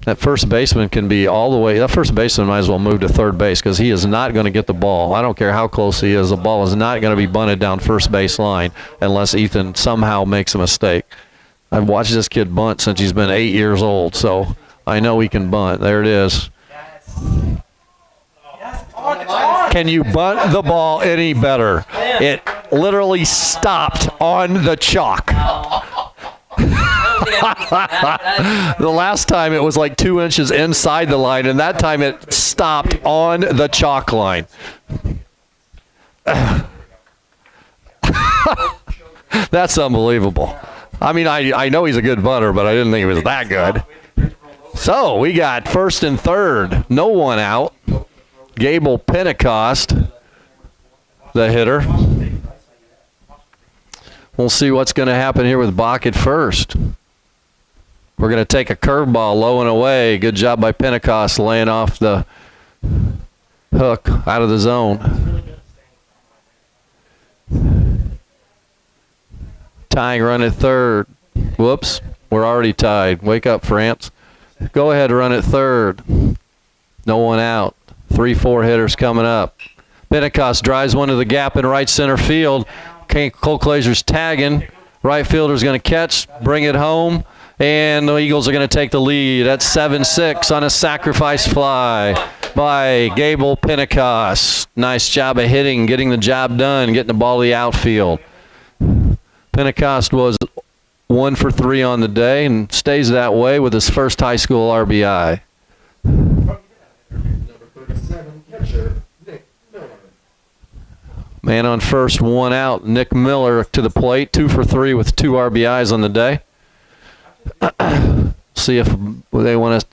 That first baseman can be all the way. That first baseman might as well move to third base because he is not going to get the ball. I don't care how close he is. The ball is not going to be bunted down first base line unless Ethan somehow makes a mistake. I've watched this kid bunt since he's been 8 years old, so I know he can bunt. There it is. Can you bunt the ball any better? It literally stopped on the chalk. The last time it was like 2 inches inside the line, and that time it stopped on the chalk line. That's unbelievable. I mean, I know he's a good bunter, but I didn't think he was that good. So we got first and third, no one out. Gable Pentecost, the hitter. We'll see what's going to happen here with Bach at first. We're going to take a curveball low and away. Good job by Pentecost laying off the hook out of the zone. Tying run at third. Whoops, we're already tied. Wake up, France. Go ahead, run at third. No one out. 3-4 hitters coming up. Pentecost drives one to the gap in right center field. Colclaser's tagging. Right fielder's going to catch, bring it home, and the Eagles are going to take the lead at 7-6 on a sacrifice fly by Gable Pentecost. Nice job of hitting, getting the job done, getting the ball to the outfield. Pentecost was 1 for 3 on the day and stays that way with his first high school RBI. Number 37, catcher, Nick Miller. Man on first, 1 out. Nick Miller to the plate, 2 for 3 with 2 RBIs on the day. See if they want to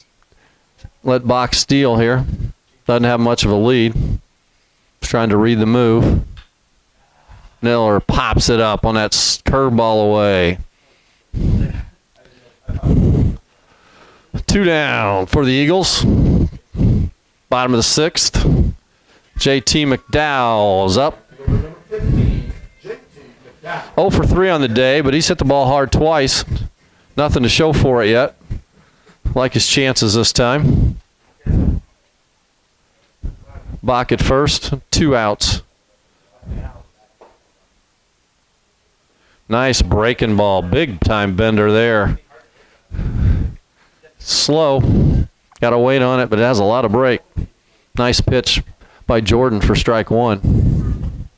let Bach steal here. Doesn't have much of a lead. He's trying to read the move. Miller pops it up on that curveball away. 2 down for the Eagles. Bottom of the 6th. JT McDowell's up. 0 for 3 on the day, but he's hit the ball hard twice. Nothing to show for it yet. Like his chances this time. Bach at first, 2 outs. Nice breaking ball, big time bender there. Slow, got to wait on it, but it has a lot of break. Nice pitch by Jordan for strike 1.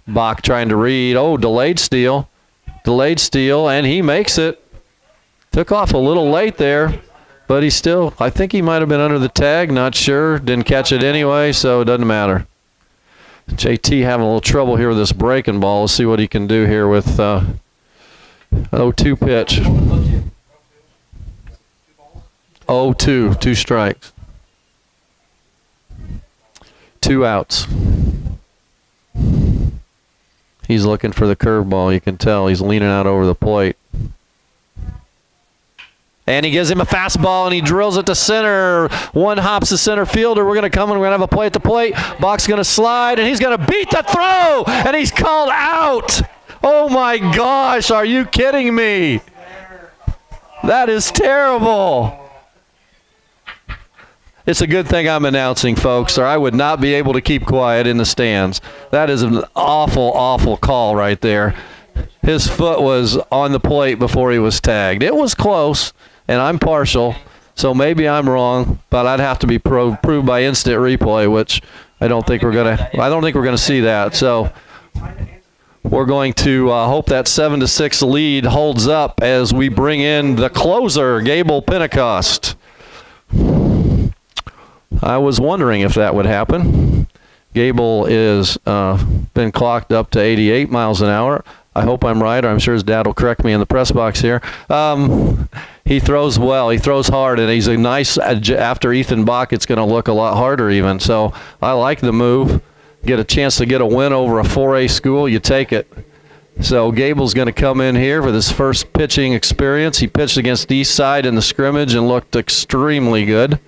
Bach trying to read. Oh, delayed steal, and he makes it. Took off a little late there, but he still, I think he might have been under the tag, not sure. Didn't catch it anyway, so it doesn't matter. JT having a little trouble here with this breaking ball. Let's see what he can do here with 0-2 pitch. 0-2, 2 strikes. 2 outs. He's looking for the curveball. You can tell he's leaning out over the plate. And he gives him a fastball, and he drills it to center. One hops the center fielder. We're going to come, and we're going to have a play at the plate. Bach's going to slide, and he's going to beat the throw, and he's called out. Oh, my gosh. Are you kidding me? That is terrible. It's a good thing I'm announcing, folks, or I would not be able to keep quiet in the stands. That is an awful, awful call right there. His foot was on the plate before he was tagged. It was close, and I'm partial, so maybe I'm wrong, but I'd have to be proved by instant replay, which I don't think we're gonna see that. So we're going to hope that 7-6 lead holds up as we bring in the closer, Gable Pentecost. I was wondering if that would happen. Gable is been clocked up to 88 miles an hour. I hope I'm right, or I'm sure his dad will correct me in the press box here. He throws well. He throws hard, and he's a nice, after Ethan Bach, it's going to look a lot harder even. So I like the move. Get a chance to get a win over a 4A school, you take it. So Gable's going to come in here for this first pitching experience. He pitched against Eastside in the scrimmage and looked extremely good.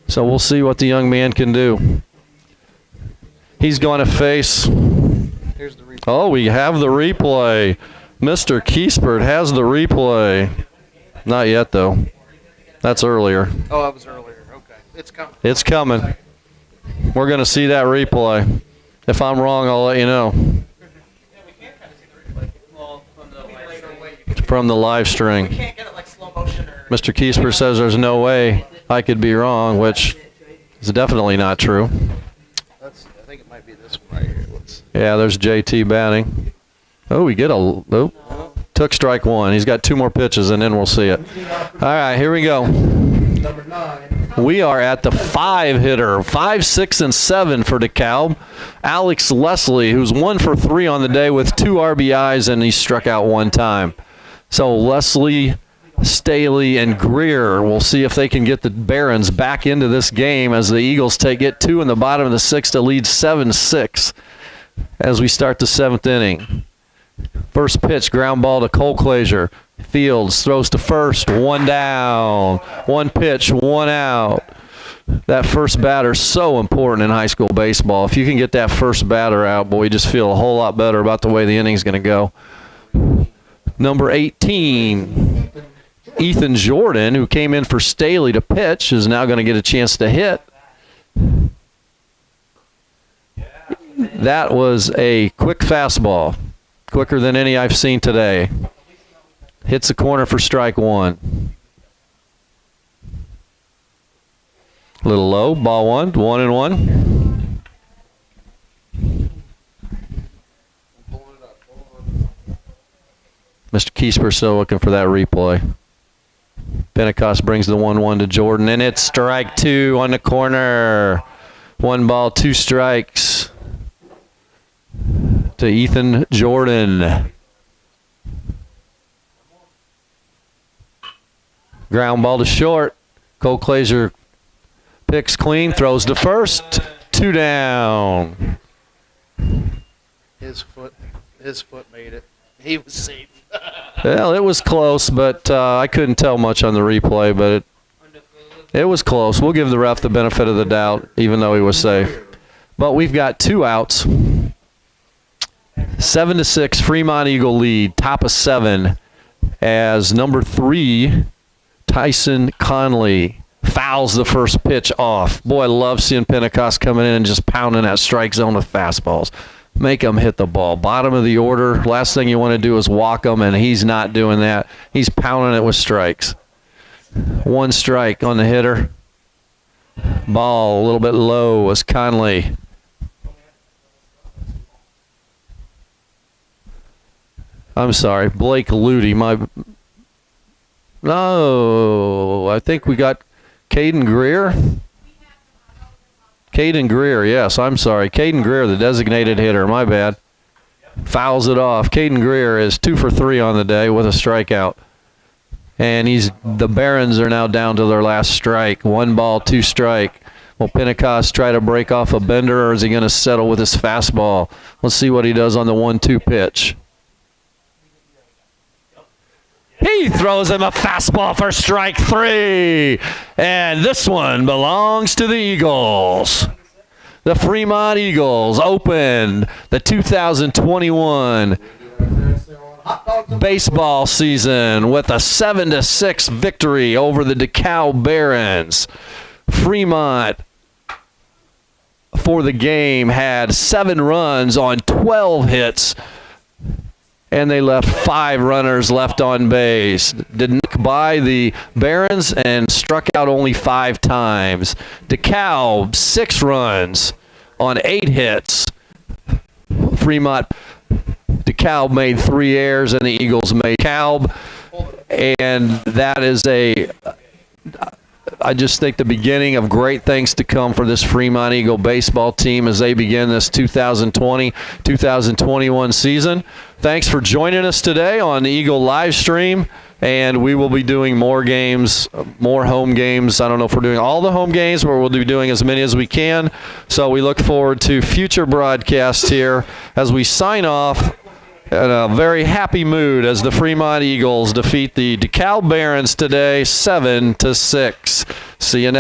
So we'll see what the young man can do. He's going to face... Here's the replay. Oh, we have the replay. Mr. Kiespert has the replay. Not yet, though. That's earlier. Oh, that was earlier. Okay. It's coming. It's coming. We're going to see that replay. If I'm wrong, I'll let you know. Well, from the From the live string. We can't get it like slow motion or. Mr. Kiespert says there's no way I could be wrong, which is definitely not true. I think it might be this one right here. Yeah, there's JT batting. Oh, we get took strike one. He's got 2 more pitches, and then we'll see it. All right, here we go. Number 9. We are at the 5-hitter, 5, 6, and 7 for DeKalb. Alex Leslie, who's 1 for 3 on the day with 2 RBIs, and he struck out 1 time. So Leslie, Staley, and Greer, we'll see if they can get the Barons back into this game as the Eagles get 2 in the bottom of the 6th to lead 7-6 as we start the 7th inning. First pitch, ground ball to Cole Clazier. Fields throws to first, 1 down. 1 pitch, 1 out. That first batter is so important in high school baseball. If you can get that first batter out, boy, you just feel a whole lot better about the way the inning's going to go. Number 18, Ethan Jordan, who came in for Staley to pitch, is now going to get a chance to hit. That was a quick fastball, quicker than any I've seen today. Hits the corner for strike 1. A little low, ball 1, 1-1. Mr. Kiesper still looking for that replay. Pentecost brings the 1-1 to Jordan, and it's strike 2 on the corner. 1 ball, 2 strikes to Ethan Jordan. Ground ball to short. Cole Clazier picks clean, throws to first. 2 down. His foot made it. He was safe. Well, it was close, but I couldn't tell much on the replay, but it was close. We'll give the ref the benefit of the doubt, even though he was safe. But we've got 2 outs. 7-6, Fremont Eagle lead, top of 7, as number 3, Tyson Conley, fouls the first pitch off. Boy, I love seeing Pentecost coming in and just pounding that strike zone with fastballs. Make him hit the ball. Bottom of the order, last thing you want to do is walk him, and he's not doing that. He's pounding it with strikes. 1 strike on the hitter. Ball a little bit low as Conley. I'm sorry, Blake Ludy. No, I think we got Caden Greer. Caden Greer, yes, I'm sorry. Caden Greer, the designated hitter, my bad. Fouls it off. Caden Greer is 2 for 3 on the day with a strikeout. And the Barons are now down to their last strike. 1 ball, 2 strike. Will Pentecost try to break off a bender, or is he going to settle with his fastball? Let's see what he does on the 1-2 pitch. He throws him a fastball for strike 3. And this one belongs to the Eagles. The Fremont Eagles open the 2021 baseball season with a 7-6 victory over the DeKalb Barons. Fremont, for the game, had 7 runs on 12 hits, and they left 5 runners left on base. Did nick by the Barons and struck out only 5 times. DeKalb, 6 runs on 8 hits. DeKalb made 3 errors, and the Eagles made DeKalb. And that is I just think the beginning of great things to come for this Fremont Eagle baseball team as they begin this 2020-2021 season. Thanks for joining us today on the Eagle live stream. And we will be doing more games, more home games. I don't know if we're doing all the home games, but we'll be doing as many as we can. So we look forward to future broadcasts here as we sign off in a very happy mood as the Fremont Eagles defeat the DeKalb Barons today 7-6. See you next